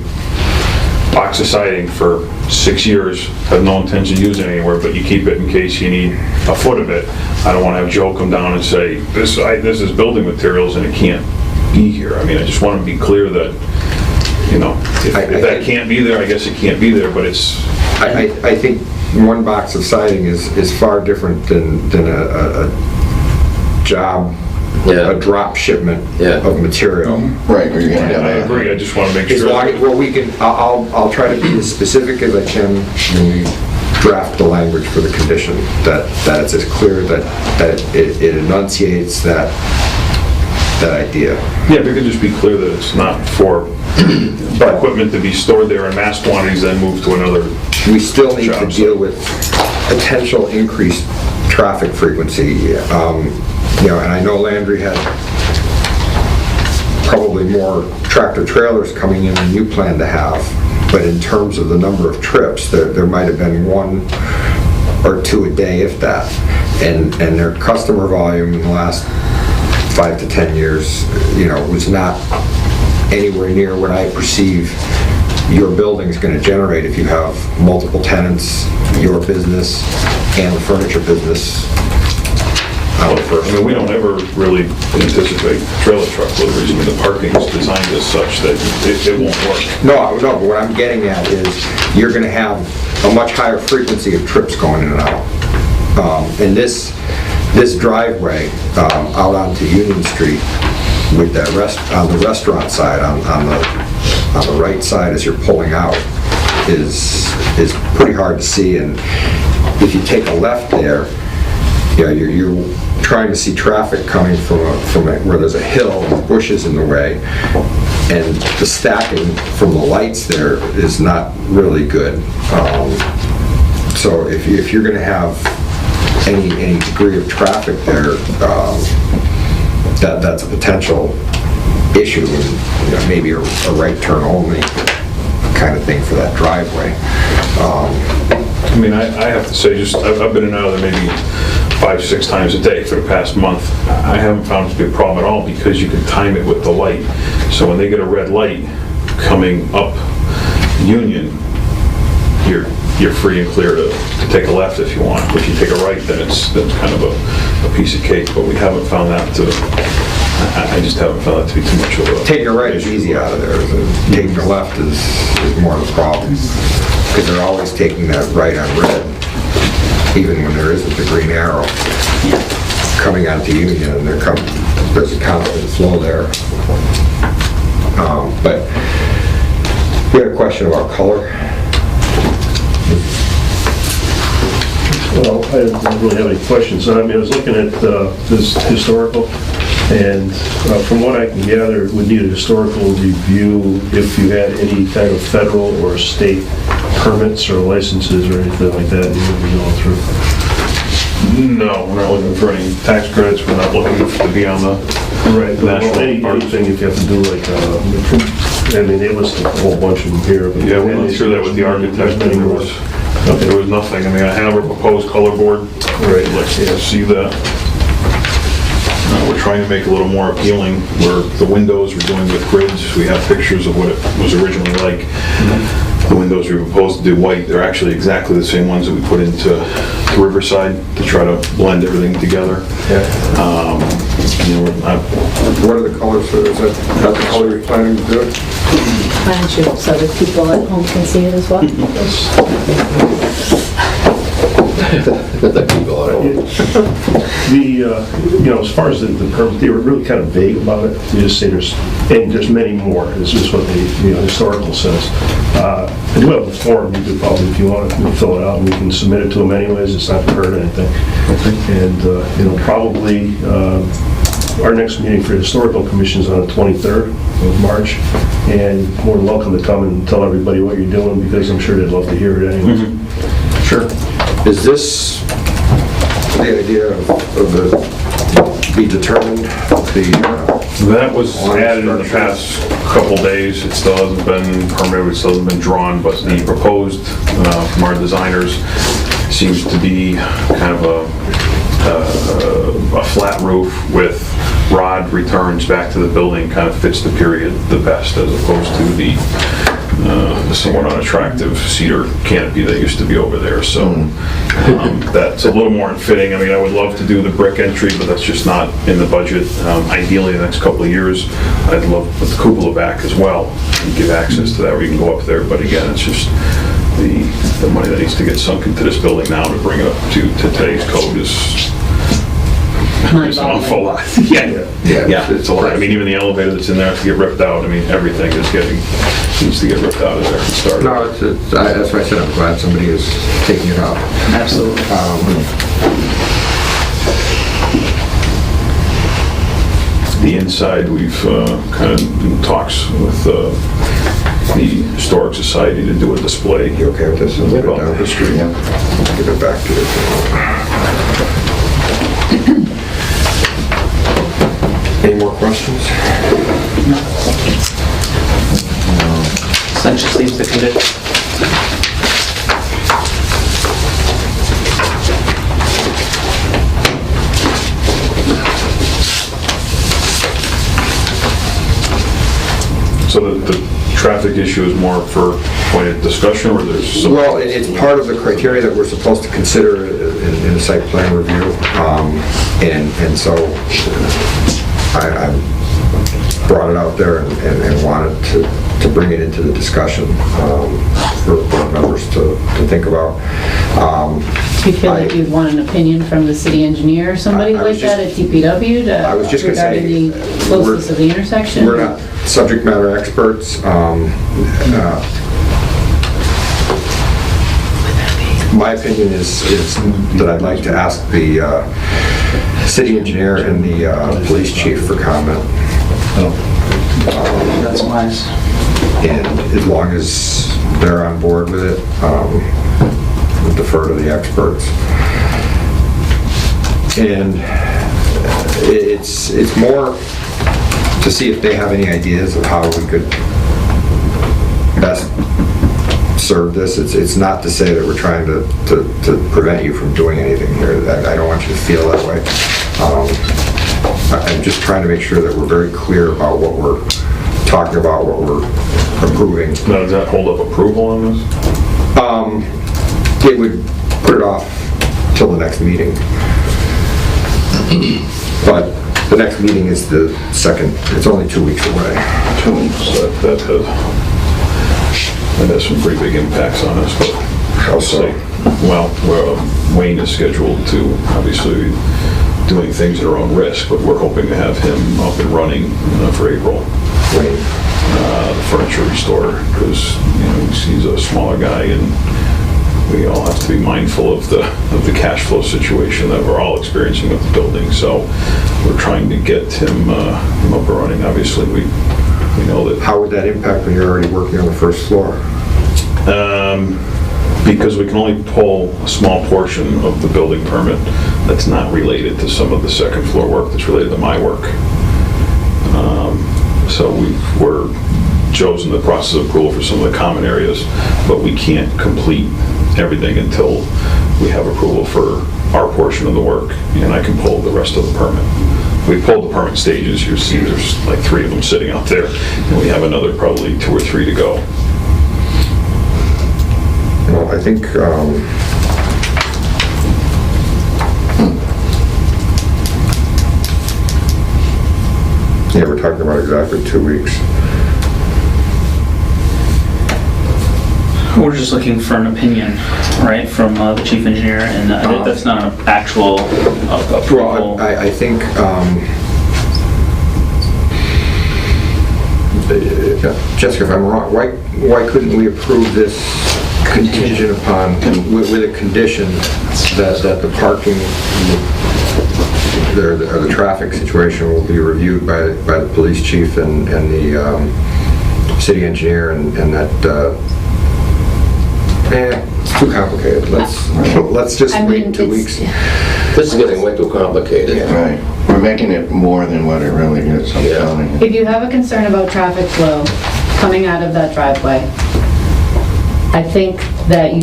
box of siding for 6 years, have no intention of using it anywhere, but you keep it in case you need a foot of it. I don't want to have Joe come down and say, this is building materials and it can't be here. I mean, I just want to be clear that, you know, if that can't be there, I guess it can't be there, but it's... I think one box of siding is far different than a job, Yeah. a drop shipment Yeah. of material. Right, or you're gonna I have agree, I just want to make As sure. long as, well, we can, I'll try to be as specific as I can when we draft the language for the condition, that it's as clear that it enunciates that idea. Yeah, if you could just be clear that it's not for equipment to be stored there in mass quantities, then moved to another. We still need to Job deal with potential increased traffic frequency. You know, and I know Landry had probably more tractor trailers coming in than you plan to have, but in terms of the number of trips, there might have been 1 or 2 a day, if that. And their customer volume in the last 5 to 10 years, you know, was not anywhere near what I perceive your building's going to generate if you have multiple tenants, your business, and the furniture business. I mean, we don't ever really anticipate trailer truck deliveries. I mean, the parking is designed as such that it won't work. No, but what I'm getting at is you're going to have a much higher frequency of trips going in and out. And this driveway out onto Union Street with that on the restaurant side, on the right side as you're pulling out, is pretty hard to see. And if you take a left there, yeah, you're trying to see traffic coming from where there's a hill and bushes in the way, and the stacking from the lights there is not really good. So if you're going to have any degree of traffic there, that's a potential issue, and you know, maybe a right turn only kind of thing for that driveway. I mean, I have to say, just I've been in and out of there maybe 5-6 times a day for the past month. I haven't found it to be a problem at all because you can time it with the light. So when they get a red light coming up Union, you're free and clear to take a left if you want. If you take a right, then it's kind of a piece of cake, but we haven't found that to, I just haven't found that to be too much of a... Taking a right is easy out of there. Taking a left is more of a problem. Because they're always taking that right on red, even when there isn't the green arrow. Coming onto Union, and there's a constant flow there. But we had a question about color. Well, I don't really have any questions. I mean, I was looking at this historical, and from what I can gather, it would need a historical review if you had any kind of federal or state permits or licenses or anything like that you would be going through. No, we're not looking for any tax credits. We're not looking to be on the national parks. Anything if you have to do like, I mean, they list a whole bunch of them here. But Yeah, we went through that with the architect. There was nothing. I mean, I have a proposed color board. Right. Let's see that. We're trying to make it a little more appealing, where the windows we're doing with grids. We have pictures of what it was originally like. The windows we proposed to do white, they're actually exactly the same ones that we put into Riverside to try to blend everything together. What are the colors for this? Is that the color you're planning to do? Plan shoot, so that people at home can see it as well. As far as the permit, they were really kind of vague about it. They just say there's many more. This is what the historical says. I do have the form. You could probably, if you want to, fill it out and we can submit it to them anyways. It's not to hurt anything. And probably our next meeting for the historical commission is on the 23rd of March, and more than welcome to come and tell everybody what you're doing, because I'm sure they'd love to hear it anyways. Sure. Is this the idea of the be determined? That was added in the past couple days. It still hasn't been permitted, it still hasn't been drawn, but the proposed from our designers seems to be kind of a flat roof with rod returns back to the building, kind of fits the period the best, as opposed to the somewhat unattractive cedar canopy that used to be over there. So that's a little more fitting. I mean, I would love to do the brick entry, but that's just not in the budget. Ideally, the next couple of years, I'd love to put the cupola back as well and give access to that where you can go up there. But again, it's just the money that needs to get sunk into this building now to bring it up to today's code is an awful lot. Yeah, it's a lot. I mean, even the elevator that's in there has to get ripped out. I mean, everything needs to get ripped out of there and started. No, that's why I said I'm glad somebody is taking it out. Absolutely. The inside, we've kind of in talks with the Historic Society to do a display. You okay with this? A little bit down the street. Give it back to you. Any more questions? So that just leaves the condition. So the traffic issue is more for point of discussion, or there's some... Well, it's part of the criteria that we're supposed to consider in the site plan review. And so I brought it out there and wanted to bring it into the discussion for board members to think about. Do you feel like you'd want an opinion from the city engineer or somebody like that at DPW I was just going to say, regarding the closeness of the intersection? We're not subject matter experts. My opinion is that I'd like to ask the city engineer and the police chief for comment. That's wise. And as long as they're on board with it, we'll defer to the experts. And it's more to see if they have any ideas of how we could best serve this. It's not to say that we're trying to prevent you from doing anything here. I don't want you to feel that way. I'm just trying to make sure that we're very clear about what we're talking about, what we're approving. Now, does that hold up approval on this? It would put it off till the next meeting. But the next meeting is the second, it's only 2 weeks away. 2 weeks. That has some pretty big impacts on us, but How so? well, Wayne is scheduled to obviously doing things at our own risk, but we're hoping to have him up and running for April. Wait. The furniture restorer, because he's a smaller guy, and we all have to be mindful of the cash flow situation that we're all experiencing with the building. So we're trying to get him up and running. Obviously, we know that. How would that impact when you're already working on the first floor? Because we can only pull a small portion of the building permit that's not related to some of the second floor work that's related to my work. So Joe's in the process of approval for some of the common areas, but we can't complete everything until we have approval for our portion of the work, and I can pull the rest of the permit. We pulled the permit stages. You see there's like 3 of them sitting out there, and we have another probably 2 or 3 to go. Well, I think, yeah, we're talking about exactly 2 weeks. We're just looking for an opinion, right, from the chief engineer, and that's not an actual approval. Well, I think, Jessica, if I'm wrong, why couldn't we approve this contingent upon, with a condition that the parking, or the traffic situation will be reviewed by the police chief and the city engineer, and that, it's too complicated. Let's just wait 2 weeks. This is getting way too complicated. Right. We're making it more than what it really is, I'm telling you. If you have a concern about traffic flow coming out of that driveway, I think that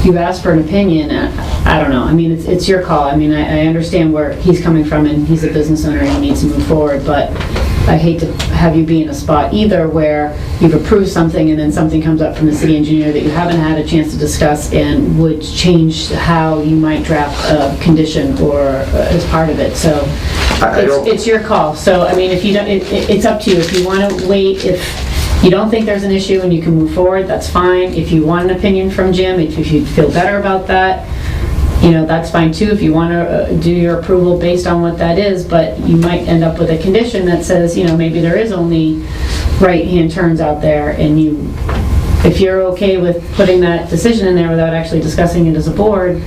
you've asked for an opinion. I don't know. I mean, it's your call. I mean, I understand where he's coming from, and he's a business owner and he needs to move forward, but I hate to have you be in a spot either where you've approved something and then something comes up from the city engineer that you haven't had a chance to discuss and would change how you might draft a condition or as part of it. So it's your call. So, I mean, if you don't, it's up to you. If you want to wait, if you don't think there's an issue and you can move forward, that's fine. If you want an opinion from Jim, if you feel better about that, that's fine too. If you want to do your approval based on what that is, but you might end up with a condition that says, maybe there is only right-hand turns out there, and if you're okay with putting that decision in there without actually discussing it as a board.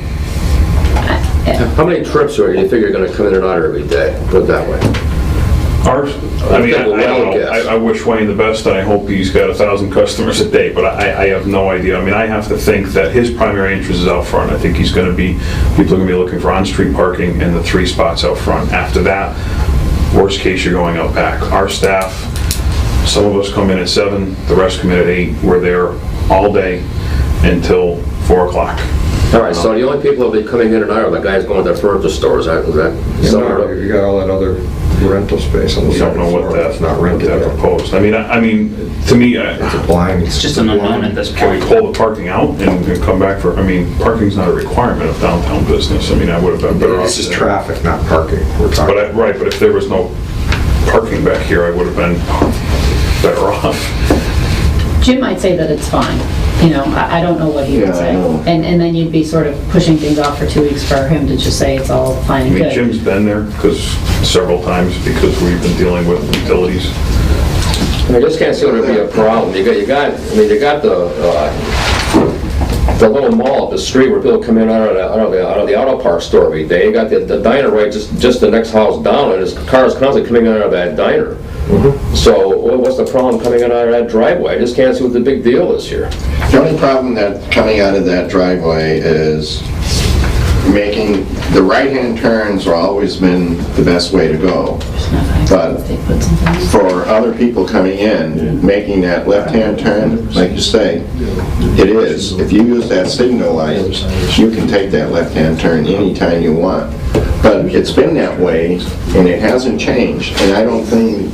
How many trips do you figure you're going to come in and out every day? Put it that way. I don't know. I wish Wayne the best, and I hope he's got 1,000 customers a day, but I have no idea. I mean, I have to think that his primary interest is out front. I think he's going to be, people are going to be looking for on-street parking and the 3 spots out front. After that, worst case, you're going out back. Our staff, some of us come in at 7, the rest come in at 8. We're there all day until 4 o'clock. All right, so the only people that will be coming in and out are the guys going to the furniture stores. You got all that other rental space on the We don't second know floor what that's not rented that yet. proposed. I mean, to me, It's a blind. It's just an unknown at this can we point. pull the parking out and come back for, parking's not a requirement of downtown business. I mean, I would have been better off. This is traffic, not parking. We're talking. But if there was no parking back here, I would have been better off. Jim might say that it's fine. I don't know what he would Yeah, I say. know. And then you'd be sort of pushing things off for 2 weeks for him to just say it's all fine I and mean, good. Jim's been there several times because we've been dealing with utilities. I just can't see there be a problem. You got the little mall up the street where people come in out of the auto parts store every day. You got the diner right just the next house down, and his cars constantly coming out of that diner. Mm-hmm. So what's the problem coming in out of that driveway? I just can't see what the big deal is here. The only problem that coming out of that driveway is making, the right-hand turns have always been the best way to go. But for other people coming in, making that left-hand turn, like you say, it is. If you use that signal light, you can take that left-hand turn anytime you want. But it's been that way, and it hasn't changed, and I don't think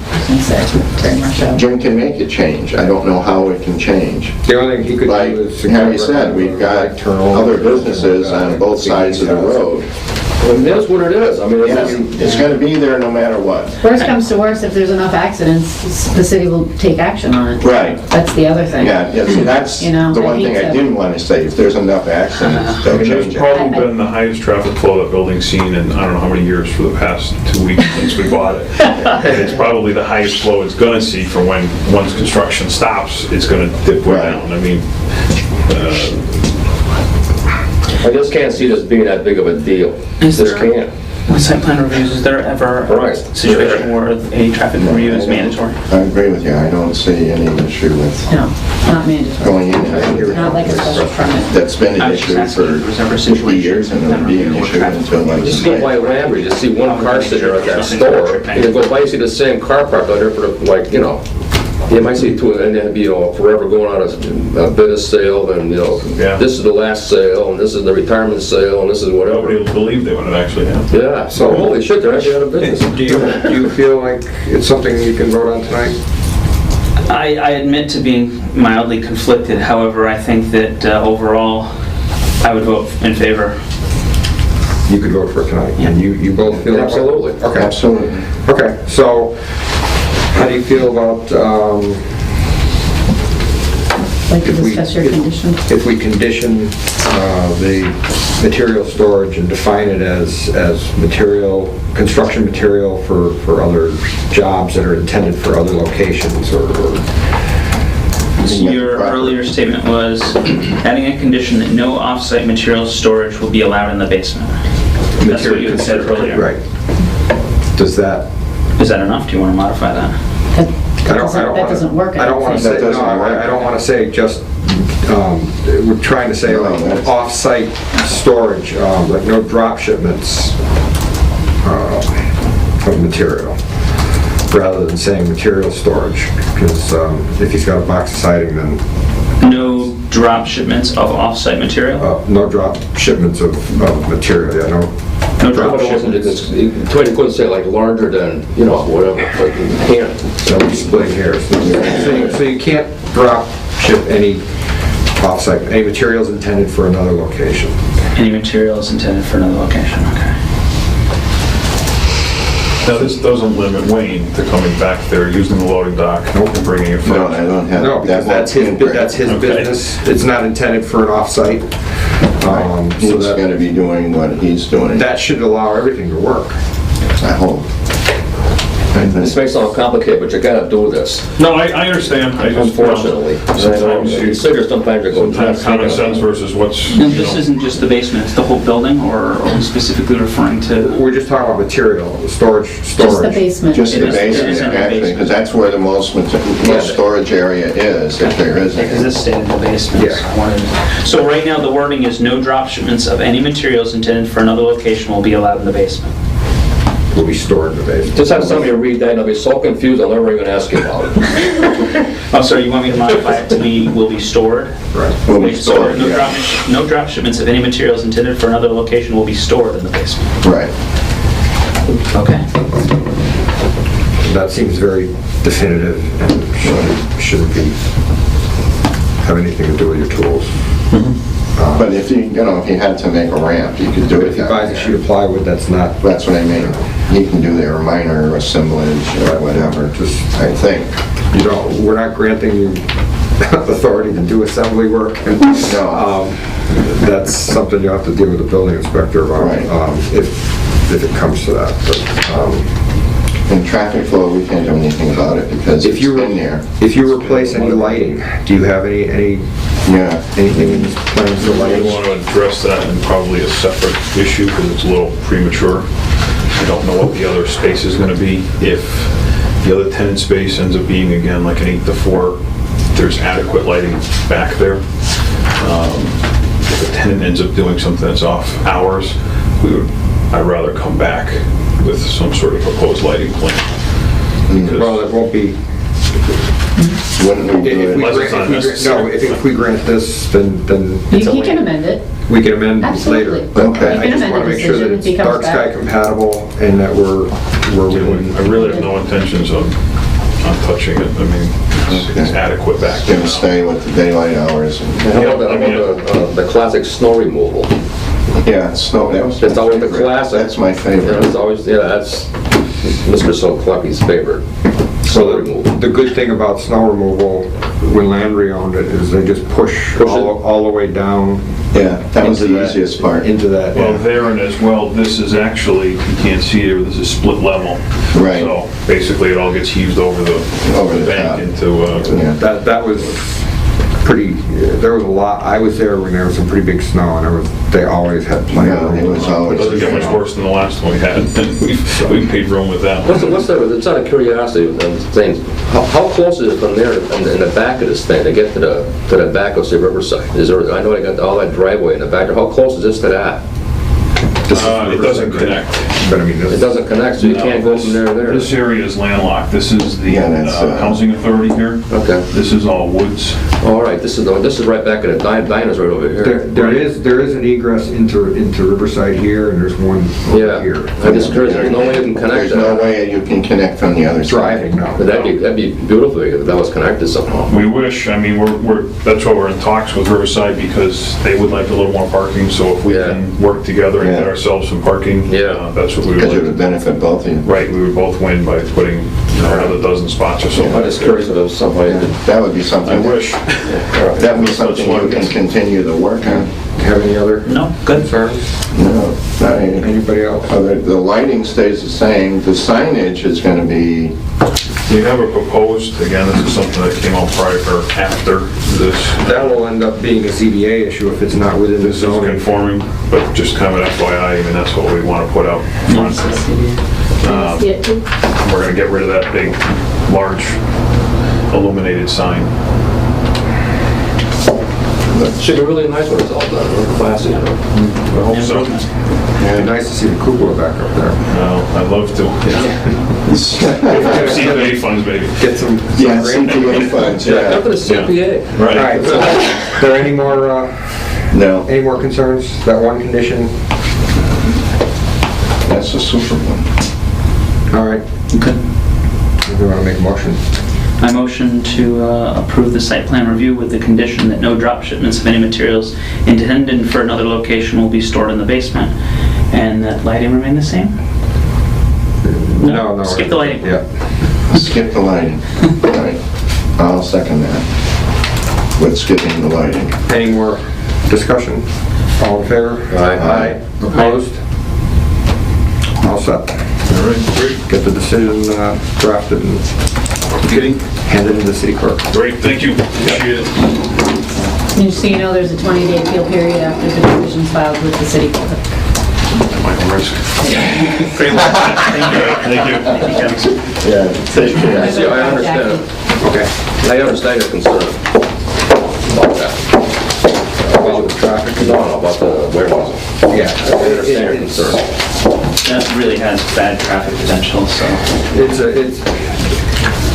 Jim can make it change. I don't know how it can change. The only thing he could Like do is... Harry said, we've got other businesses on both sides of the road. And that's what it is. I mean, It's gonna be there no matter what. Worst comes to worst, if there's enough accidents, the city will take action on it. Right. That's the other thing. Yeah, so that's You know, the I one thing hate I to- didn't want to say. If there's enough accidents, I they'll mean, change it's it. probably been the highest traffic flow that building's seen in, I don't know how many years, for the past 2 weeks since we bought it. And it's probably the highest flow it's gonna see from when, once construction stops, it's gonna dip way Right. down. I mean, I just can't see this being that big of a deal. Is Just there- can't. With site plan reviews, is there ever Right. a situation where a traffic review is mandatory? I agree with you. I don't see any issue with No, not mandatory. going in there. Not like a special permit. That's been I an was just issue asking for if there was ever a 50 situation years, and that it'll be an review or issue traffic until like Just go by Lambert, you just see one car sitting there at that store. You can go by, you see the same car parked out there for the, like, you know, you might see two, and they'd be, you know, forever going on a business sale, and, you know, Yeah. this is the last sale, and this is the retirement sale, and this is nobody whatever. will believe they when it actually happens. Yeah, so holy shit, they're actually out of business. Do you feel like it's something you can vote on tonight? I admit to being mildly conflicted, however, I think that overall, I would vote in favor. You could vote for it tonight, and you both feel that way? Absolutely. Okay. Absolutely. Okay, so how do you feel about, Like to if we- discuss your conditions. if we condition the material storage and define it as material, construction material for other jobs that are intended for other locations, or Your earlier statement was adding a condition that no off-site material storage will be allowed in the basement. That's what you had said earlier. Right. Does that... Is that enough? Do you want to modify that? That doesn't work. I don't want to say, That doesn't no, work. I don't want to say just, we're trying to say No, like that's- off-site storage, like no drop shipments of material, rather than saying material storage, because if he's got a box of siding, then No drop shipments of off-site material? no drop shipments of material, yeah, no No drop drop But it wasn't, shipments. you couldn't say like larger than, you know, whatever, like you can't. So we're splitting hairs. So you can't drop ship any off-site, any materials intended for another location. Any materials intended for another location, okay. Now, this doesn't limit Wayne to coming back there, using the loading dock, and bringing it No, from. I don't have. No, because that that's his, won't that's his Okay. business. It's not intended for an off-site. So He's that, gonna be doing what he's doing, that should allow everything to work. I hope. This may sound complicated, but you gotta do this, No, I understand. I just, unfortunately. Sometimes You you- consider sometimes you go. Sometimes common sense versus what's, And you this know. isn't just the basement, it's the whole building, or are we specifically referring to? We're just talking about material, storage. Just the basement. Just It the is- it is basement, in the actually, basement. because that's where the most storage area is, if there is Because any. this stayed in the basement. Yeah. So I wanted- So right now, the wording is no drop shipments of any materials intended for another location will be allowed in the basement. Will be stored in the basement. Just have somebody read that, and they'll be so confused, they'll never even ask you about it. Oh, sorry, you want me to modify it to be will be stored? Right. Will be Okay, so stored, no yeah. no drop shipments of any materials intended for another location will be stored in the basement. Right. Okay. That seems very definitive and shouldn't be, have anything to do with your tools. But if you had to make a ramp, you could do it If he that buys a way. sheet of plywood, that's not, That's what I mean. He can do their minor assemblage or whatever, just, I think. you know, we're not granting you authority to do assembly work. No. That's something you have to deal with the building inspector about, Right. if it comes to that. But In traffic flow, we can't do anything about it because if it's you been there. if you replace any lighting, do you have anything in this plan for I lighting? want to address that in probably a separate issue, because it's a little premature. I don't know what the other space is going to be. If the other tenant space ends up being, again, like an 8 to 4, there's adequate lighting back there. if a tenant ends up doing something that's off hours, I'd rather come back with some sort of proposed lighting plan. Because Well, it won't be, Wouldn't we do Unless it's not necessary. if we grant this, then it's He only... can amend it. We can amend later. Absolutely. But Okay. I You can just amend want to the make sure that decision if he it's comes dark sky back. compatible and that we're within... I really have no intentions on touching it. I mean, it's adequate back there Gonna now. stay with the daylight hours and, How about the classic snow removal? yeah, snow, that was. It's always the classic. That's my Yeah, favorite. it's always, yeah, that's Mr. Sokleppi's favorite. Snow So removal. the good thing about snow removal, when Landry owned it, is they just push Push it. all the way down. Yeah, that was into the easiest part. Into that, Well, yeah. there and as well, this is actually, you can't see it, this is split level. Right. So basically, it all gets heaved over the Over the top. bank into, Yeah. That was pretty, there was a lot, I was there when there was some pretty big snow and they always had plenty of Yeah, it room. was it always. doesn't get much worse than the last one we had. We made room with that What's one. it's out of curiosity, things, how close is it from there in the back of this thing to get to the back of, say, Riverside? Is there, I know they got all that driveway in the back there, how close is this to that? This is It doesn't connect. But I mean, It this, doesn't connect, so you can't go from there to there. This area is landlocked. This is the Yeah, that's, housing authority here. Okay. This is all woods. All right, this is right back at the diners right over here. there is an egress into Riverside here and there's one over Yeah, here. I'm just curious, there's no way you can connect There's no that. way you can connect from the other side. Driving now. But that'd be beautiful if that was connected somehow. We wish, I mean, that's why we're in talks with Riverside because they would like a little more parking. So if we Yeah. can work together and get Yeah. ourselves some parking, Yeah. that's what we would Because it like. would benefit both of you. Right, we would both win by putting another dozen spots or so. I'm just curious if there was some way. That would be something. I wish. That would be something you can continue to work on. Have any other No, good. concerns? No, not any. Anybody else? The lighting stays the same, the signage is gonna be, We have a proposed, again, this is something that came out prior or after this. That will end up being a ZBA issue if it's not within the This is zone. conforming, but just kind of an FYI, and that's what we want to put out front. See it too? We're going to get rid of that big, large illuminated sign. Should be really nice when it's all done, really classy, you know? I hope so. It'd be nice to see the cupola back up there. No, I'd love to. CPA funds, maybe. Get some yeah, grant. CPA funds, Yeah, yeah. up to the CPA. All right, so, are there any No, more concerns? That one condition? that's a super one. All right, Okay. we want to make a motion? I motion to approve the site plan review with the condition that no drop shipments of any materials intended for another location will be stored in the basement, and that lighting remain the same? No. Skip the lighting. Yeah. Skip the lighting. All right, I'll second that. With skipping the lighting. Any more discussion? All in favor? Aye. Opposed? All set. All right, great. Get the decision drafted and handed in the city clerk. Great, thank you. Appreciate it. And just so you know, there's a 20-day appeal period after the decision's filed with the city clerk. My own risk. Great work. Thank you. Thank you. Yeah, take care. I see, I understand. Okay. I understand your concern about that. About the traffic? No, about the warehousing. Yeah. I understand your concern. That really has bad traffic potential, so.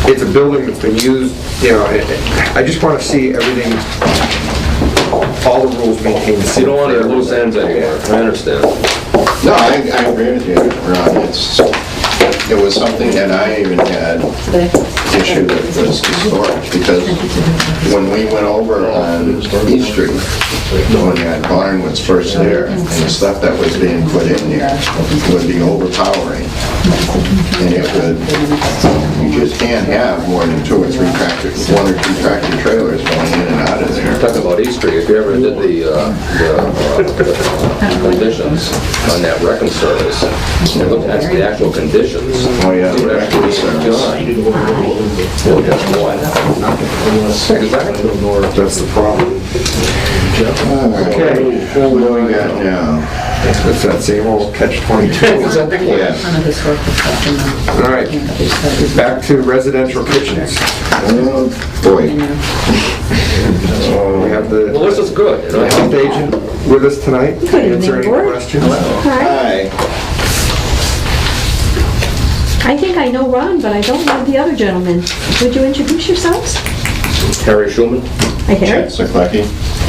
It's a building that's been used, you know, I just want to see everything, all the rules maintained. You don't want to lose ends anymore, I understand. No, I agree with you, Ron. It was something that I even had issue that was historic, because when we went over on East Street, when that barn was first there, and the stuff that was being put in there would be overpowering. And it would, you just can't have more than one or two tractor trailers going in and out of there. Talking about East Street, if you ever did the conditions on that wrecking service, and looked at the actual conditions, Oh, yeah, you would actually see John. Well, guess what? Exactly. I don't know if that's the problem. Okay, what do we got now? It's that same old catch-22. Yeah. On a historical section. All right, back to residential kitchens. Oh, boy. We have Well, the this is good, you know? health agent with us tonight to Good answer any evening, board. questions. Hi. I think I know Ron, but I don't know the other gentleman. Would you introduce yourselves? Harry Schuman? Hi, Harry. Chet Seklecki.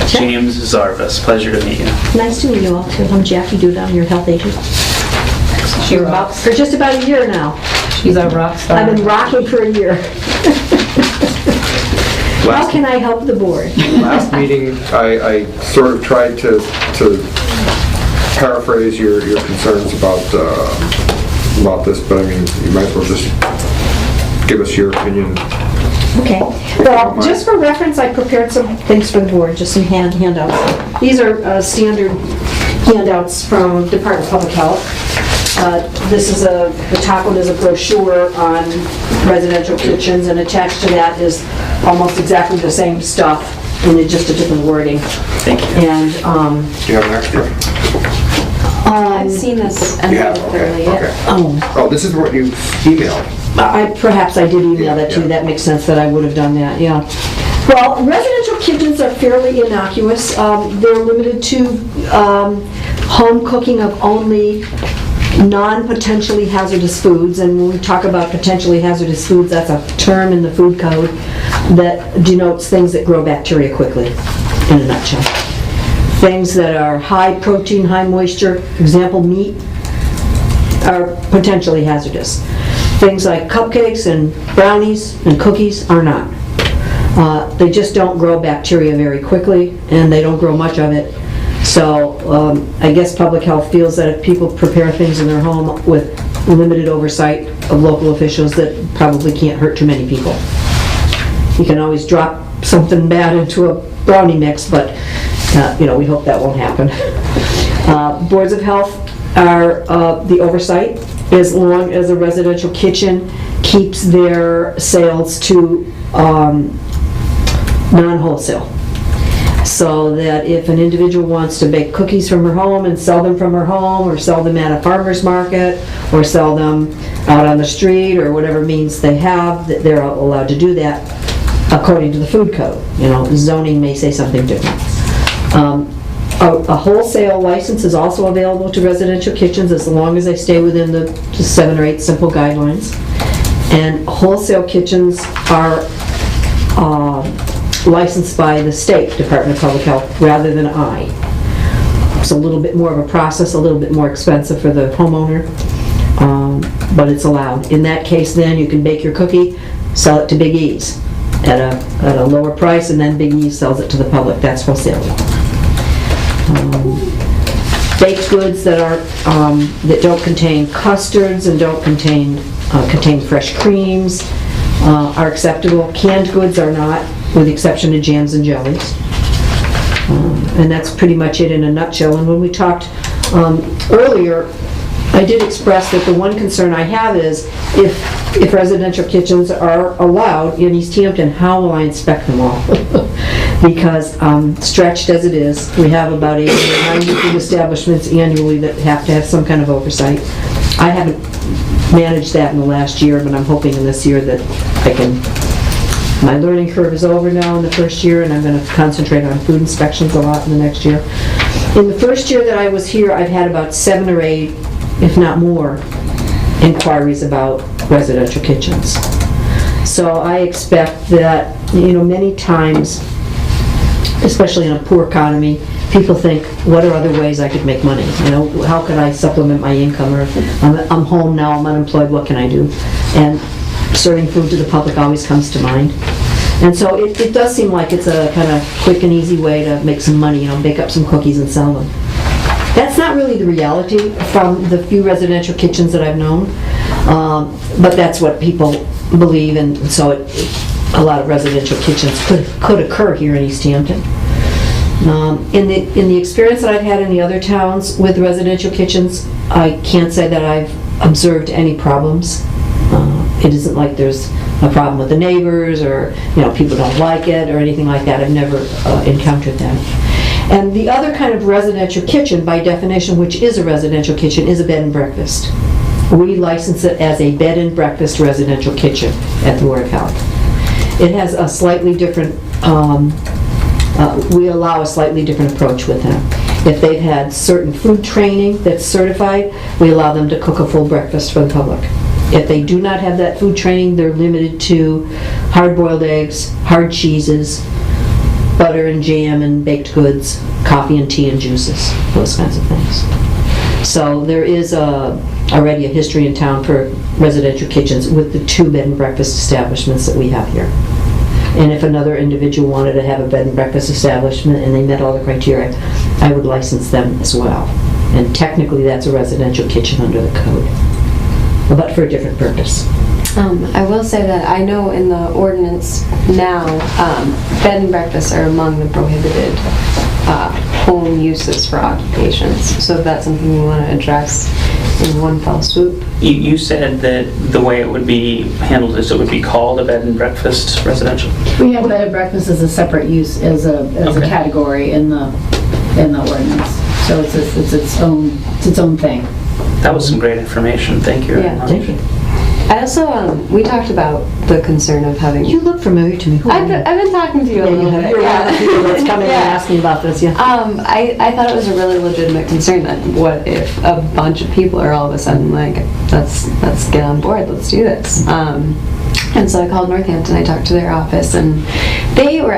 James Zarvis, pleasure to meet you. Nice to meet you all, too. I'm Jackie Duda, I'm your health agent. She rocks. For just about a year now. She's a rock star. I've been rocking for a year. How can I help the board? Last meeting, I sort of tried to paraphrase your concerns about this, but I mean, you might as well just give us your opinion. Okay. Well, just for reference, I prepared some things for the board, just some handouts. These are standard handouts from Department of Public Health. This is the top one is a brochure on residential kitchens, and attached to that is almost exactly the same stuff in just a different wording. Thank you. And, Do you have an extra? I've seen this and You have, read it thoroughly. okay, okay. Oh, this is what you emailed. Perhaps I did email that to you, Yeah. that makes sense that I would have done that, yeah. Well, residential kitchens are fairly innocuous. They're limited to home cooking of only non-potentially hazardous foods, and when we talk about potentially hazardous foods, that's a term in the food code that denotes things that grow bacteria quickly, in a nutshell. Things that are high protein, high moisture, example meat, are potentially hazardous. Things like cupcakes and brownies and cookies are not. They just don't grow bacteria very quickly, and they don't grow much of it. So I guess public health feels that if people prepare things in their home with limited oversight of local officials, that probably can't hurt too many people. You can always drop something bad into a brownie mix, but we hope that won't happen. Boards of health are the oversight, as long as a residential kitchen keeps their sales to non-wholesale. So that if an individual wants to bake cookies from her home and sell them from her home, or sell them at a farmer's market, or sell them out on the street, or whatever means they have, that they're allowed to do that according to the food code. Zoning may say something different. A wholesale license is also available to residential kitchens as long as they stay within the 7 or 8 simple guidelines. And wholesale kitchens are licensed by the state Department of Public Health rather than I. It's a little bit more of a process, a little bit more expensive for the homeowner, but it's allowed. In that case, then you can bake your cookie, sell it to Big E's at a lower price, and then Big E sells it to the public. That's wholesaling. Baked goods that don't contain custards and don't contain fresh creams are acceptable. Canned goods are not, with the exception of jams and jellies. And that's pretty much it in a nutshell. And when we talked earlier, I did express that the one concern I have is if residential kitchens are allowed in East Hampton, how will I inspect them all? Because stretched as it is, we have about 80 or 90 food establishments annually that have to have some kind of oversight. I haven't managed that in the last year, but I'm hoping in this year that I can. My learning curve is over now in the first year, and I'm going to concentrate on food inspections a lot in the next year. In the first year that I was here, I've had about 7 or 8, if not more, inquiries about residential kitchens. So I expect that, many times, especially in a poor economy, people think, what are other ways I could make money? How could I supplement my income? Or I'm home now, I'm unemployed, what can I do? And serving food to the public always comes to mind. And so it does seem like it's a kind of quick and easy way to make some money, bake up some cookies and sell them. That's not really the reality from the few residential kitchens that I've known, but that's what people believe, and so a lot of residential kitchens could occur here in East Hampton. In the experience that I've had in the other towns with residential kitchens, I can't say that I've observed any problems. It isn't like there's a problem with the neighbors, or people don't like it or anything like that. I've never encountered that. And the other kind of residential kitchen, by definition, which is a residential kitchen, is a bed and breakfast. We license it as a bed and breakfast residential kitchen at the Board of Health. It has a slightly different, we allow a slightly different approach with them. If they've had certain food training that's certified, we allow them to cook a full breakfast for the public. If they do not have that food training, they're limited to hard-boiled eggs, hard cheeses, butter and jam and baked goods, coffee and tea and juices, those kinds of things. So there is already a history in town for residential kitchens with the 2 bed and breakfast establishments that we have here. And if another individual wanted to have a bed and breakfast establishment and they met all the criteria, I would license them as well. And technically that's a residential kitchen under the code, but for a different purpose. I will say that I know in the ordinance now, bed and breakfasts are among the prohibited home uses for occupations. So if that's something you want to address in one fell swoop. You said that the way it would be handled is it would be called a bed and breakfast residential? We have bed and breakfast as a separate use, as a Okay. category in the ordinance. So it's its own thing. That was some great information. Thank you. Yeah. Thank you. I also, we talked about the concern of having... You look familiar to me. Who are I've you? been talking to you a Yeah, you little have. bit. You're one of the people that's coming and Yeah. asking about this, yeah. I thought it was a really legitimate concern that what if a bunch of people are all of a sudden like, let's get on board, let's do this. And so I called Northampton, I talked to their office, and they were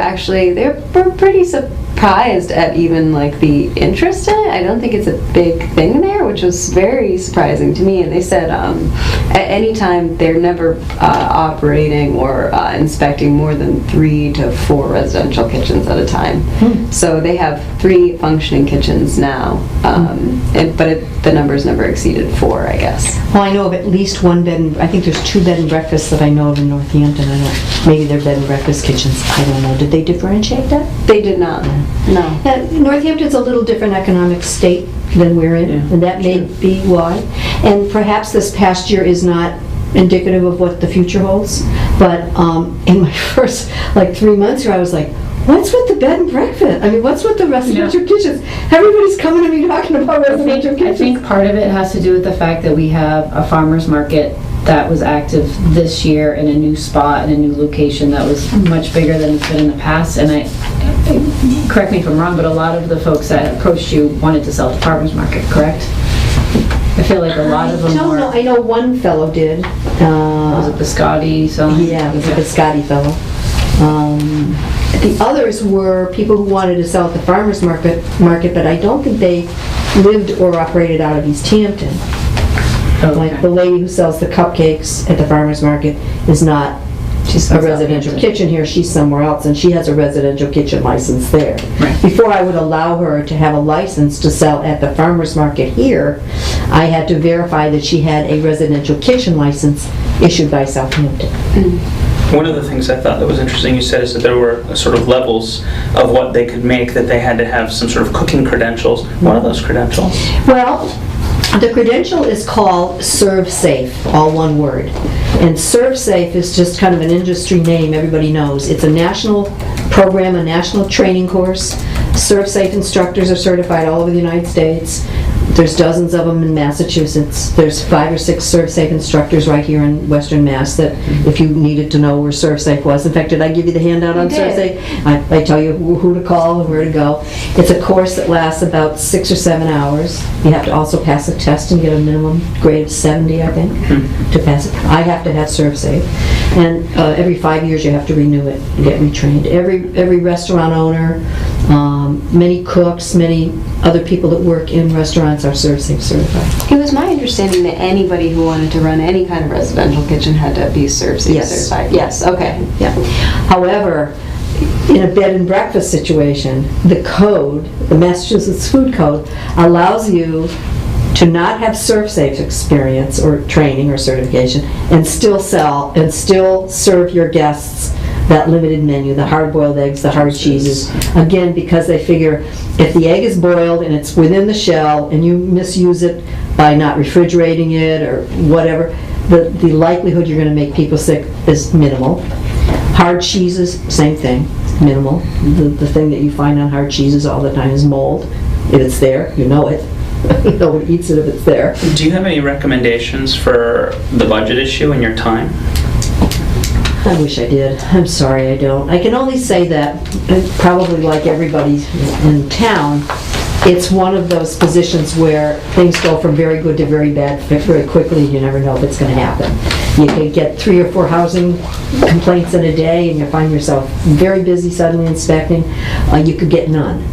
pretty surprised at even like the interest in it. I don't think it's a big thing there, which was very surprising to me. And they said at any time they're never operating or inspecting more than 3 to 4 residential kitchens at a time. So they have 3 functioning kitchens now, but the number's never exceeded 4, I guess. Well, I know of at least 1 bed and, I think there's 2 bed and breakfasts that I know of in Northampton. I don't, maybe they're bed and breakfast kitchens. I don't know. Did they differentiate that? They did not. No. Northampton's a little different economic state than we're in, and that may be why. And perhaps this past year is not indicative of what the future holds, but in my first 3 months here, I was like, what's with the bed and breakfast? I mean, what's with the residential kitchens? Everybody's coming to me talking about residential kitchens. I think part of it has to do with the fact that we have a farmer's market that was active this year in a new spot, in a new location that was much bigger than it's been in the past. And correct me if I'm wrong, but a lot of the folks that approached you wanted to sell at the farmer's market, correct? I feel like a lot of them I don't were. know. I know one fellow did. Was it Biscotti? Yeah, it was a Biscotti fellow. The others were people who wanted to sell at the farmer's market, but I don't think they lived or operated out of East Hampton. Like the lady who sells the cupcakes at the farmer's market is not a residential kitchen here, she's somewhere else, and she has a residential kitchen license there. Right. Before I would allow her to have a license to sell at the farmer's market here, I had to verify that she had a residential kitchen license issued by Southampton. One of the things I thought that was interesting you said is that there were sort of levels of what they could make, that they had to have some sort of cooking credentials. What are those credentials? Well, the credential is called Serve Safe, all one word. And Serve Safe is just kind of an industry name everybody knows. It's a national program, a national training course. Serve Safe instructors are certified all over the United States. There's dozens of them in Massachusetts. There's 5 or 6 Serve Safe instructors right here in Western Mass that if you needed to know where Serve Safe was. In fact, did I give you the handout on Serve Safe? I tell you who to call and where to go. It's a course that lasts about 6 or 7 hours. You have to also pass a test and get a minimum grade of 70, I think, to pass it. I have to have Serve Safe. And every 5 years you have to renew it and get retrained. Every restaurant owner, many cooks, many other people that work in restaurants are Serve Safe certified. It was my understanding that anybody who wanted to run any kind of residential kitchen had to be Serve Safe certified. Yes, okay. Yeah. However, in a bed and breakfast situation, the code, the Massachusetts Food Code, allows you to not have Serve Safe experience or training or certification and still sell and still serve your guests that limited menu, the hard-boiled eggs, the hard cheeses. Again, because they figure if the egg is boiled and it's within the shell and you misuse it by not refrigerating it or whatever, the likelihood you're going to make people sick is minimal. Hard cheeses, same thing, minimal. The thing that you find on hard cheeses all the time is mold. If it's there, you know it. Nobody eats it if it's there. Do you have any recommendations for the budget issue in your time? I wish I did. I'm sorry I don't. I can only say that, probably like everybody in town, it's one of those positions where things go from very good to very bad very quickly. You never know if it's going to happen. You could get 3 or 4 housing complaints in a day, and you find yourself very busy suddenly inspecting. You could get none.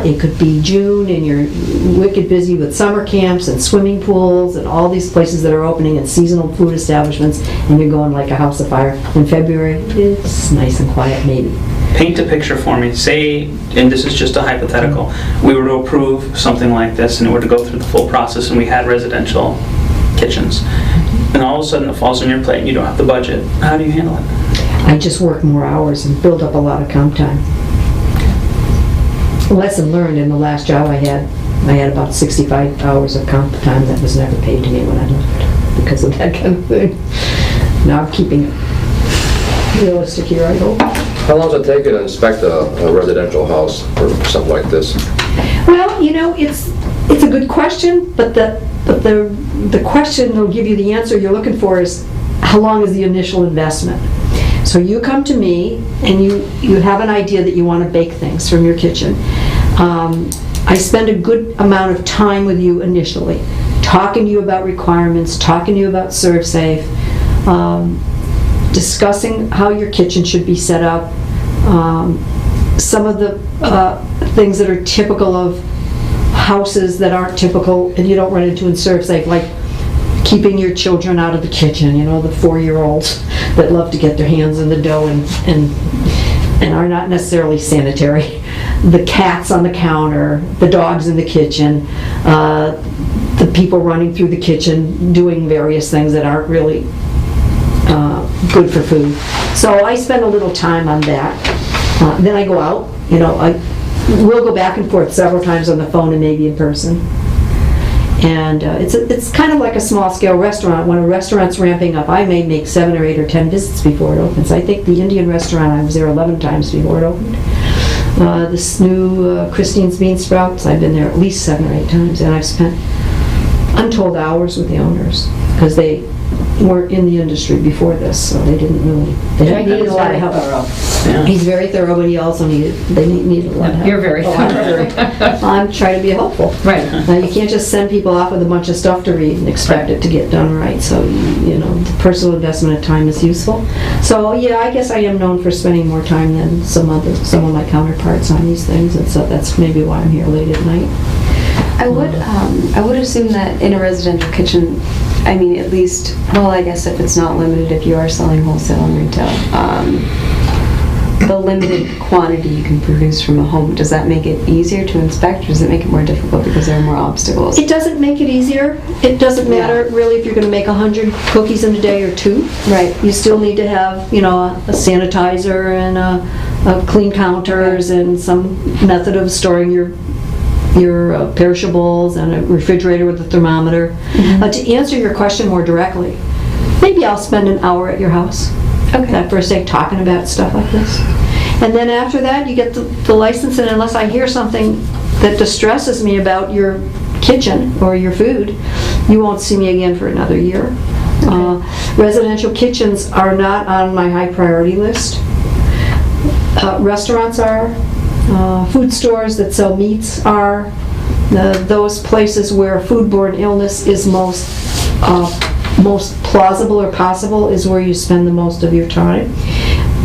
It could be June and you're wicked busy with summer camps and swimming pools and all these places that are opening and seasonal food establishments, and you're going like a house of fire. In February, it's nice and quiet maybe. Paint a picture for me. Say, and this is just a hypothetical, we were to approve something like this and it were to go through the full process and we had residential kitchens. And all of a sudden it falls on your plate and you don't have the budget. How do you handle it? I just work more hours and build up a lot of comp time. Lesson learned in the last job I had about 65 hours of comp time that was never paid to me when I left because of that kind of thing. Now I'm keeping it realistic here, I hope. How long does it take you to inspect a residential house or something like this? Well, you know, it's a good question, but the question that'll give you the answer you're looking for is how long is the initial investment? So you come to me and you have an idea that you want to bake things from your kitchen. I spend a good amount of time with you initially, talking to you about requirements, talking to you about ServSafe, discussing how your kitchen should be set up, some of the things that are typical of houses that aren't typical and you don't run into in ServSafe, like keeping your children out of the kitchen, you know, the 4-year-olds that love to get their hands in the dough and are not necessarily sanitary. The cats on the counter, the dogs in the kitchen, the people running through the kitchen doing various things that aren't really good for food. So I spend a little time on that. Then I go out, you know, we'll go back and forth several times on the phone and maybe in person. And it's kind of like a small-scale restaurant. When a restaurant's ramping up, I may make 7 or 8 or 10 visits before it opens. I think the Indian restaurant, I was there 11 times before it opened. This new Christine's Bean Sprouts, I've been there at least 7 or 8 times, and I've spent untold hours with the owners because they weren't in the industry before this, so they didn't really. They needed a lot of help. Yeah. He's very thorough, but he also needed a lot of help. You're very thorough. I'm trying to be helpful. Right. You can't just send people off with a bunch of stuff to read and expect it to get done right. So, you know, the personal investment of time is useful. So, yeah, I guess I am known for spending more time than some of my counterparts on these things, and so that's maybe why I'm here late at night. I would assume that in a residential kitchen, I mean, at least, well, I guess if it's not limited, if you are selling wholesale and retail, the limited quantity you can produce from a home, does that make it easier to inspect, or does it make it more difficult because there are more obstacles? It doesn't make it easier. It doesn't matter really if you're going to make 100 cookies in a day or 2. Right. You still need to have, you know, a sanitizer and a clean counters and some method of storing your perishables and a refrigerator with a thermometer. Mm-hmm. To answer your question more directly, maybe I'll spend an hour at your house. Okay. That first day talking about stuff like this. And then after that, you get the license, and unless I hear something that distresses me about your kitchen or your food, you won't see me again for another year. Residential kitchens are not on my high priority list. Restaurants are. Food stores that sell meats are. Those places where foodborne illness is most plausible or possible is where you spend the most of your time.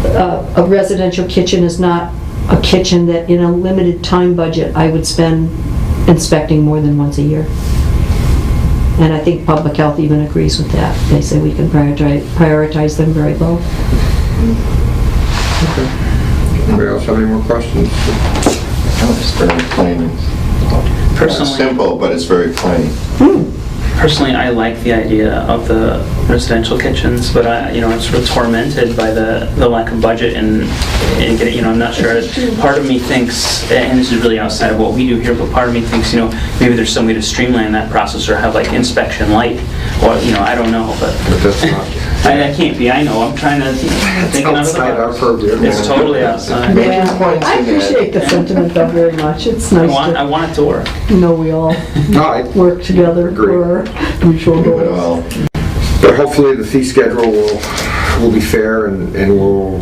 A residential kitchen is not a kitchen that in a limited time budget I would spend inspecting more than once a year. And I think public health even agrees with that. They say we can prioritize them very low. Anybody else have any more questions? No, it's very plain. Personally- It's simple, but it's very plain. Personally, I like the idea of the residential kitchens, but I'm sort of tormented by the lack of budget and getting, I'm not sure. Part of me thinks, and this is really outside of what we do here, but part of me thinks, maybe there's some way to streamline that process or have like inspection light, or I don't know, but that's not. I can't be. I know. I'm trying to think out of the outside our box. purview. It's totally outside. Major points I in that. appreciate the sentiment though very much. It's I nice want it to work. to know we all No, I work together Agree. for our mutual goals. Well, But hopefully the fee schedule will be fair and will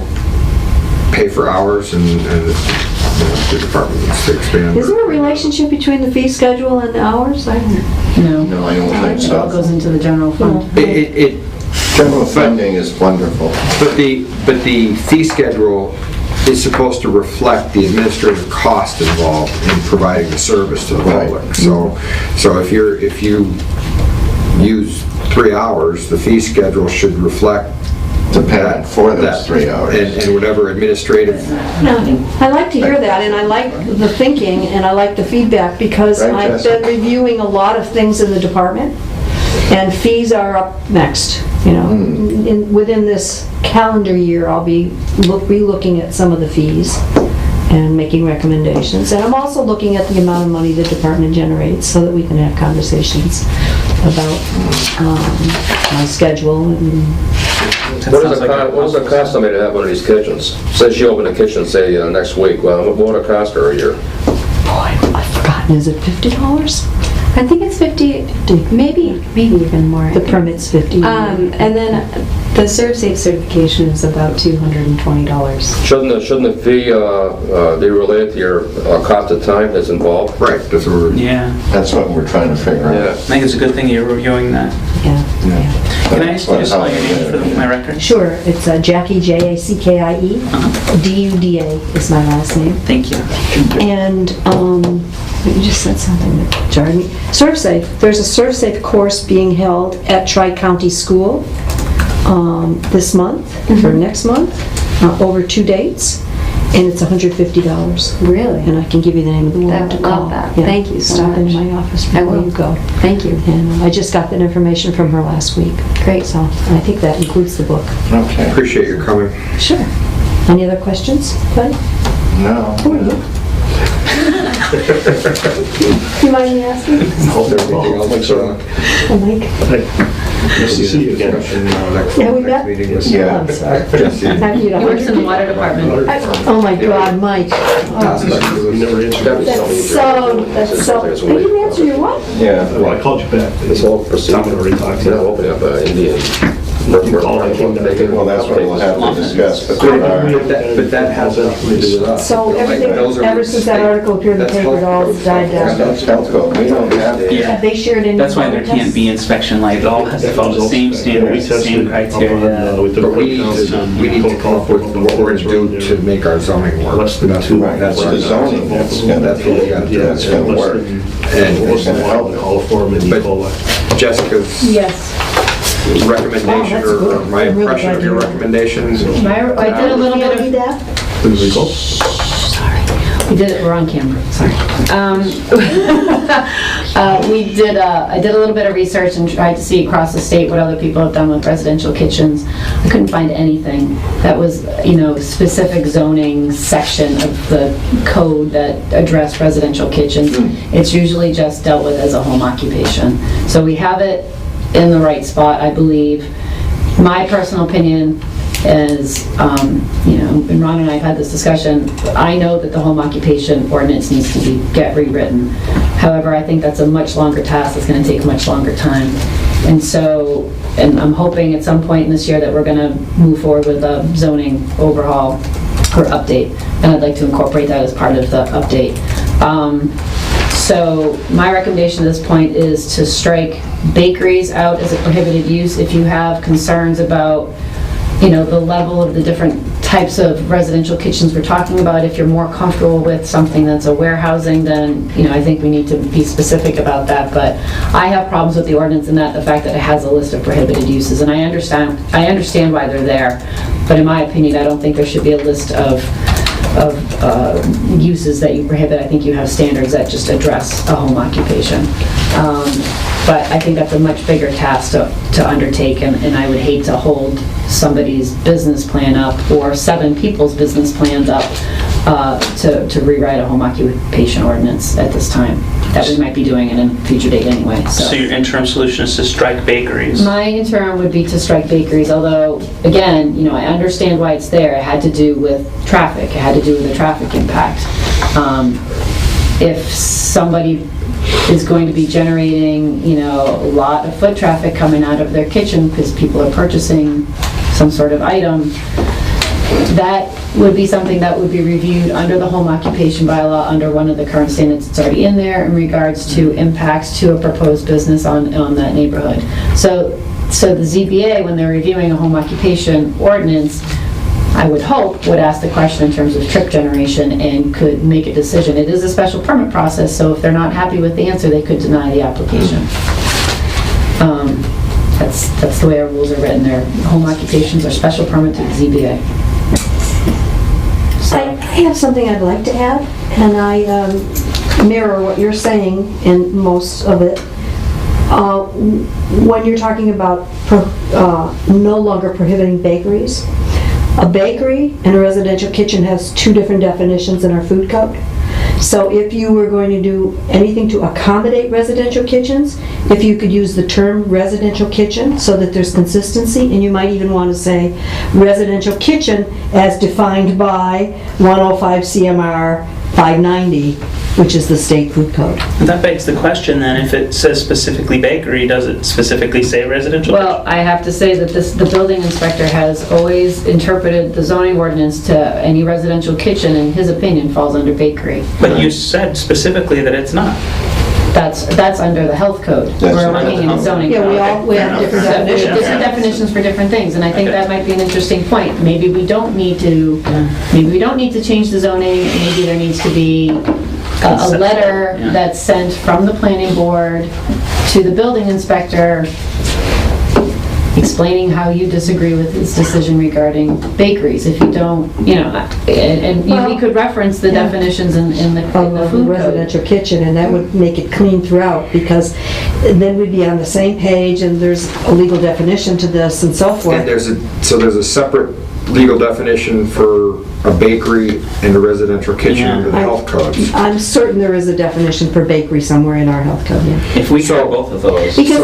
pay for hours and the department needs to expand. Is there a relationship between the fee schedule and the hours? I don't know. No. No, I don't think It all so. goes into the general fund. General funding is wonderful. But the fee schedule is supposed to reflect the administrative cost involved in providing the service to the public. So if you use 3 hours, the fee schedule should reflect The payment for those 3 hours. and whatever administrative. I like to hear that, and I like the thinking, and I like the feedback, because Right, I've Jessica? been reviewing a lot of things in the department, and fees are up next, you know. Within this calendar year, I'll be re-looking at some of the fees and making recommendations. And I'm also looking at the amount of money the department generates, so that we can have conversations about my schedule and What is the cost somebody to have one of these kitchens? Say she opened a kitchen, say, next week, well, what would it cost her a year? boy, I've forgotten, is it $50? I think it's 50, maybe even more. The permit's $50. And then the ServSafe certification is about $220. Shouldn't the fee be related to your cost of time that's involved? Right, that's what we're. Yeah, That's what we're trying to figure Yeah. out. I think it's a good thing you're reviewing that. Yeah. Can I ask you to spell your name for my record? Sure, it's Jackie, Jackie, Duda is my last name. Thank you. And you just said something that jarred me. ServSafe, there's a ServSafe course being held at Tri-County School this month, or next month, over 2 dates, and it's $150. Really? And I can give you the name of the I woman would to call. love that. Yeah. Thank you so Stop in much. my office I before will. you go. Thank you. And I just got that information from her last week. Great. So I think that includes the book. Okay. Appreciate your coming. Sure. Any other questions, Bud? No. Who are you? You mind me asking? Everything else, Oh, Mike. Nice to see you again. Yeah, we met? Yeah. I'm sorry. Have you He works in the water department. Oh my God, Mike. You never answered. That's so, I didn't answer your what? Yeah. Well, I called you back. It's all procedure. Tom had already talked to Yeah, you. opening up an Indian. Well, that's what we'll have to discuss. But But that has nothing to do with us. So everything, Those are- ever since that article appeared in the That's paper, it all health died Yeah, down. that's health code. We don't have. Yeah. Have they shared any? That's why there can't be inspection light. It all has to follow the same standards, same criteria. We took But we need to come up with what we're going to do to make our zoning work. Less than That's two. what- That's Well, what the zoning, that's That's what we got to do. That's gonna work. And What's the one, call for them and you But- call it. Jessica's Yes. recommendation, Oh, that's or good. my I'm really impression of glad your you- recommendations. I did a little You bit don't need of, that? Did we go? we did it, we're on camera, sorry. I did a little bit of research and tried to see across the state what other people have done with residential kitchens. I couldn't find anything that was, specific zoning section of the code that addressed residential kitchens. It's usually just dealt with as a home occupation. So we have it in the right spot, I believe. My personal opinion is, and Ron and I have had this discussion, I know that the home occupation ordinance needs to get rewritten. However, I think that's a much longer task, it's gonna take much longer time. And I'm hoping at some point in this year that we're gonna move forward with a zoning overhaul or update, and I'd like to incorporate that as part of the update. So my recommendation at this point is to strike bakeries out as a prohibited use. If you have concerns about, the level of the different types of residential kitchens we're talking about, if you're more comfortable with something that's a warehousing, then, I think we need to be specific about that. But I have problems with the ordinance and the fact that it has a list of prohibited uses, and I understand why they're there. But in my opinion, I don't think there should be a list of uses that you prohibit. I think you have standards that just address a home occupation. But I think that's a much bigger task to undertake, and I would hate to hold somebody's business plan up, or 7 people's business plans up, to rewrite a home occupation ordinance at this time, that we might be doing at a future date anyway, So your interim solution is to strike bakeries? My interim would be to strike bakeries, although, again, I understand why it's there. It had to do with traffic. It had to do with the traffic impact. If somebody is going to be generating, a lot of foot traffic coming out of their kitchen because people are purchasing some sort of item, that would be something that would be reviewed under the home occupation bylaw, under one of the current standards that's already in there in regards to impacts to a proposed business on that neighborhood. So the ZBA, when they're reviewing a home occupation ordinance, I would hope, would ask the question in terms of trip generation and could make a decision. It is a special permit process, so if they're not happy with the answer, they could deny the application. That's the way our rules are written. Their home occupations are special permit to the ZBA. I have something I'd like to add, and I mirror what you're saying in most of it. When you're talking about no longer prohibiting bakeries, a bakery and a residential kitchen has two different definitions in our food code. So if you were going to do anything to accommodate residential kitchens, if you could use the term residential kitchen so that there's consistency, and you might even want to say residential kitchen as defined by 105 CMR 590, which is the state food code. That begs the question then, if it says specifically bakery, does it specifically say residential? Well, I have to say that the building inspector has always interpreted the zoning ordinance to any residential kitchen, in his opinion, falls under bakery. But you said specifically that it's not. That's under the health code. That's We're under looking the in the health zoning Yeah, code. we have different definitions. Different definitions for different things, and I think Okay. that might be an interesting point. Maybe we don't need to change the zoning, and maybe there needs to be a letter Yeah. that's sent from the planning board to the building inspector explaining how you disagree with his decision regarding bakeries. If you don't, and we could reference the Yeah. definitions in the Of the food code. residential kitchen, and that would make it clean throughout, because then we'd be on the same page, and there's a legal definition to this and so forth. And there's a separate legal definition for a bakery and a residential kitchen Yeah. under the health codes. I'm certain there is a definition for bakery somewhere in our health code, yeah. If we try both of those. Because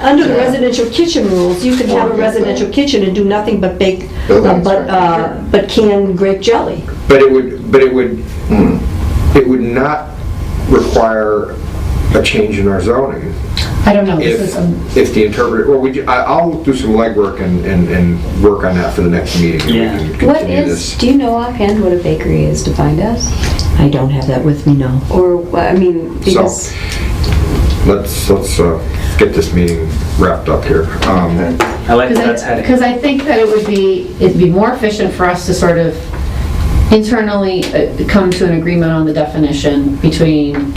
under the residential kitchen rules, you can have a residential kitchen and do nothing but bake, Building but can grape jelly. But it would not require a change in our zoning I don't know, this is, if the interpreter, I'll do some legwork and work on that for the next meeting. and we Yeah. can What continue is, this. do you know offhand what a bakery is defined as? I don't have that with me, no. Or, I mean, because, Let's get this meeting wrapped up here. I like that's heading. because I think that it'd be more efficient for us to sort of internally come to an agreement on the definition between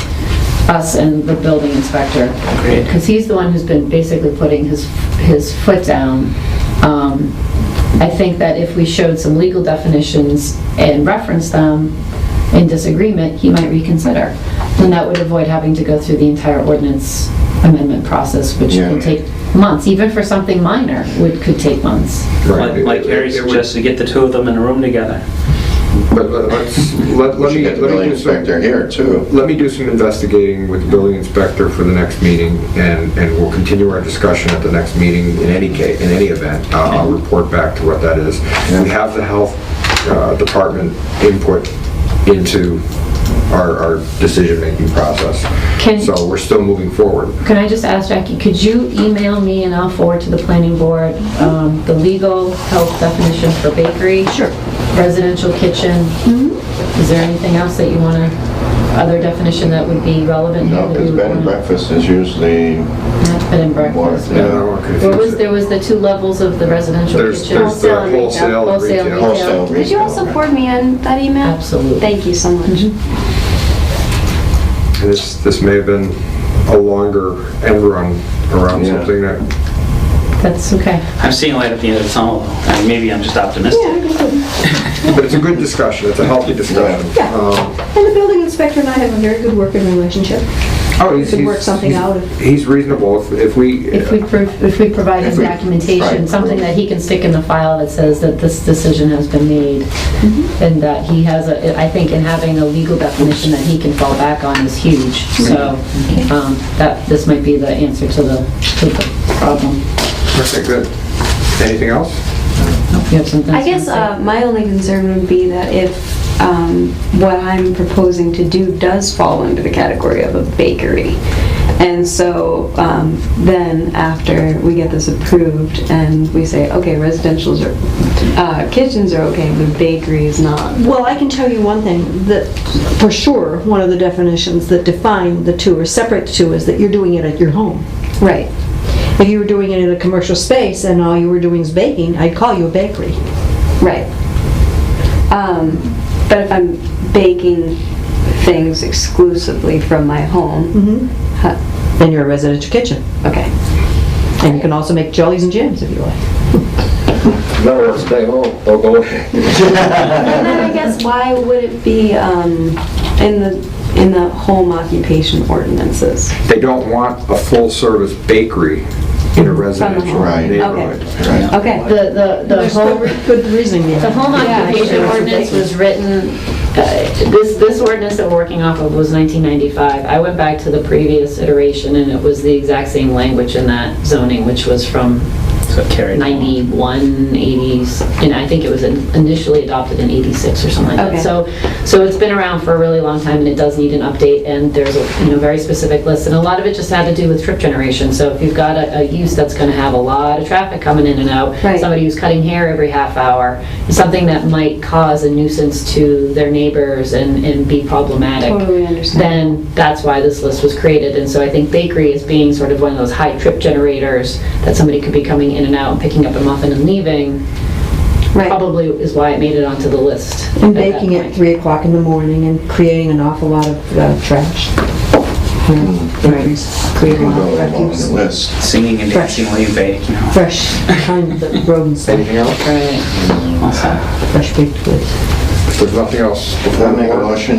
us and the building inspector. Agreed. Because he's the one who's been basically putting his foot down. I think that if we showed some legal definitions and referenced them in disagreement, he might reconsider. And that would avoid having to go through the entire ordinance amendment process, which Yeah. can take months, even for something minor, could take months. Right. Like Harry It would- suggested, get the two of them in a room together. But let We should me get the building do some, inspector here too. let me do some investigating with the building inspector for the next meeting, and we'll continue our discussion at the next meeting in any case, in any event. I'll report back to what that is. We have the health department input into our decision-making process. So we're still moving forward. Can I just ask, Jackie, could you email me and I'll forward to the planning board the legal health definition for bakery? Sure. Residential kitchen? Is there anything else that you want to, other definition that would be relevant here? No, that because you would bed and wanna- breakfast is usually Not bed and breakfast. more, Yeah, I don't want to There confuse there it. was the two levels of the residential There's kitchen. the Wholesale and retail. wholesale and Wholesale and retail. wholesale. could you also retail. forward me on that email? Absolutely. Thank you so much. This may have been a longer end run around Yeah. something that, That's okay. I'm seeing light at the end of the tunnel, though. I mean, maybe I'm just optimistic. but it's a good discussion, it's a healthy discussion. Yeah. And the building inspector and I have a very good working relationship. Oh, We could work something out. He's reasonable if we, If we provide him If we- documentation, right. something that he can stick in the file that says that this decision has been made, and that he has I think in having a legal definition that he can fall back on is huge. So, this might be the answer to the problem. okay, good. Anything else? You have something? I guess to say? my only concern would be that if what I'm proposing to do does fall under the category of a bakery. And so then after we get this approved and we say, okay, residential's are, kitchens are okay, but bakery is not. Well, I can tell you one thing, that for sure, one of the definitions that define the two or separate the two is that you're doing it at your home. Right. If you were doing it in a commercial space and all you were doing is baking, I'd call you a bakery. Right. But if I'm baking things exclusively from my home, Then you're a residential kitchen. okay. And you can also make jellies and jams if you like. Better stay home, or go. And then I guess why would it be in the home occupation ordinances? They don't want a full-service bakery in a residential Right. neighborhood. Right. Okay. The There's home, good reasoning behind the home Yeah, occupation sure. ordinance was written, this ordinance that we're working off of was 1995. I went back to the previous iteration and it was the exact same language in that zoning, which was from So it carried. 91, 80s, and I think it was initially adopted in 86 or something like Okay. that. So it's been around for a really long time and it does need an update, and there's a very specific list, and a lot of it just had to do with trip generation. So if you've got a use that's going to have a lot of traffic coming in and out, Right. somebody who's cutting hair every half hour, something that might cause a nuisance to their neighbors and be problematic, Totally understand. then that's why this list was created. And so I think bakery is being sort of one of those high trip generators that somebody could be coming in and out and picking up a muffin and leaving, Right. probably is why it made it onto the list. And at that baking at point. 3 o'clock in the morning and creating an awful lot of trash. Bakeries create a You lot go of along the refuse. list. Singing and dancing while you bake, you know. Fresh, kind of rodents, Anything else? Right. Also. fresh baked goods. If there's nothing else I before make a the board, motion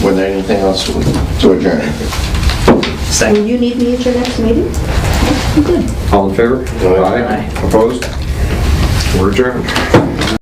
with anything else to adjourn. Will Second. you need me at your next meeting? Good. all in favor? Aye. Opposed? We're adjourned.